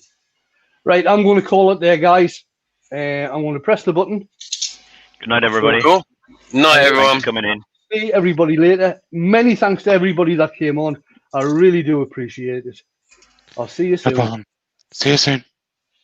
[SPEAKER 1] Right, I'm going to call it there, guys. I'm going to press the button.
[SPEAKER 4] Good night, everybody.
[SPEAKER 5] Cool. Night, everyone.
[SPEAKER 4] Thanks for coming in.
[SPEAKER 1] See everybody later. Many thanks to everybody that came on. I really do appreciate it. I'll see you soon.
[SPEAKER 3] No problem. See you soon.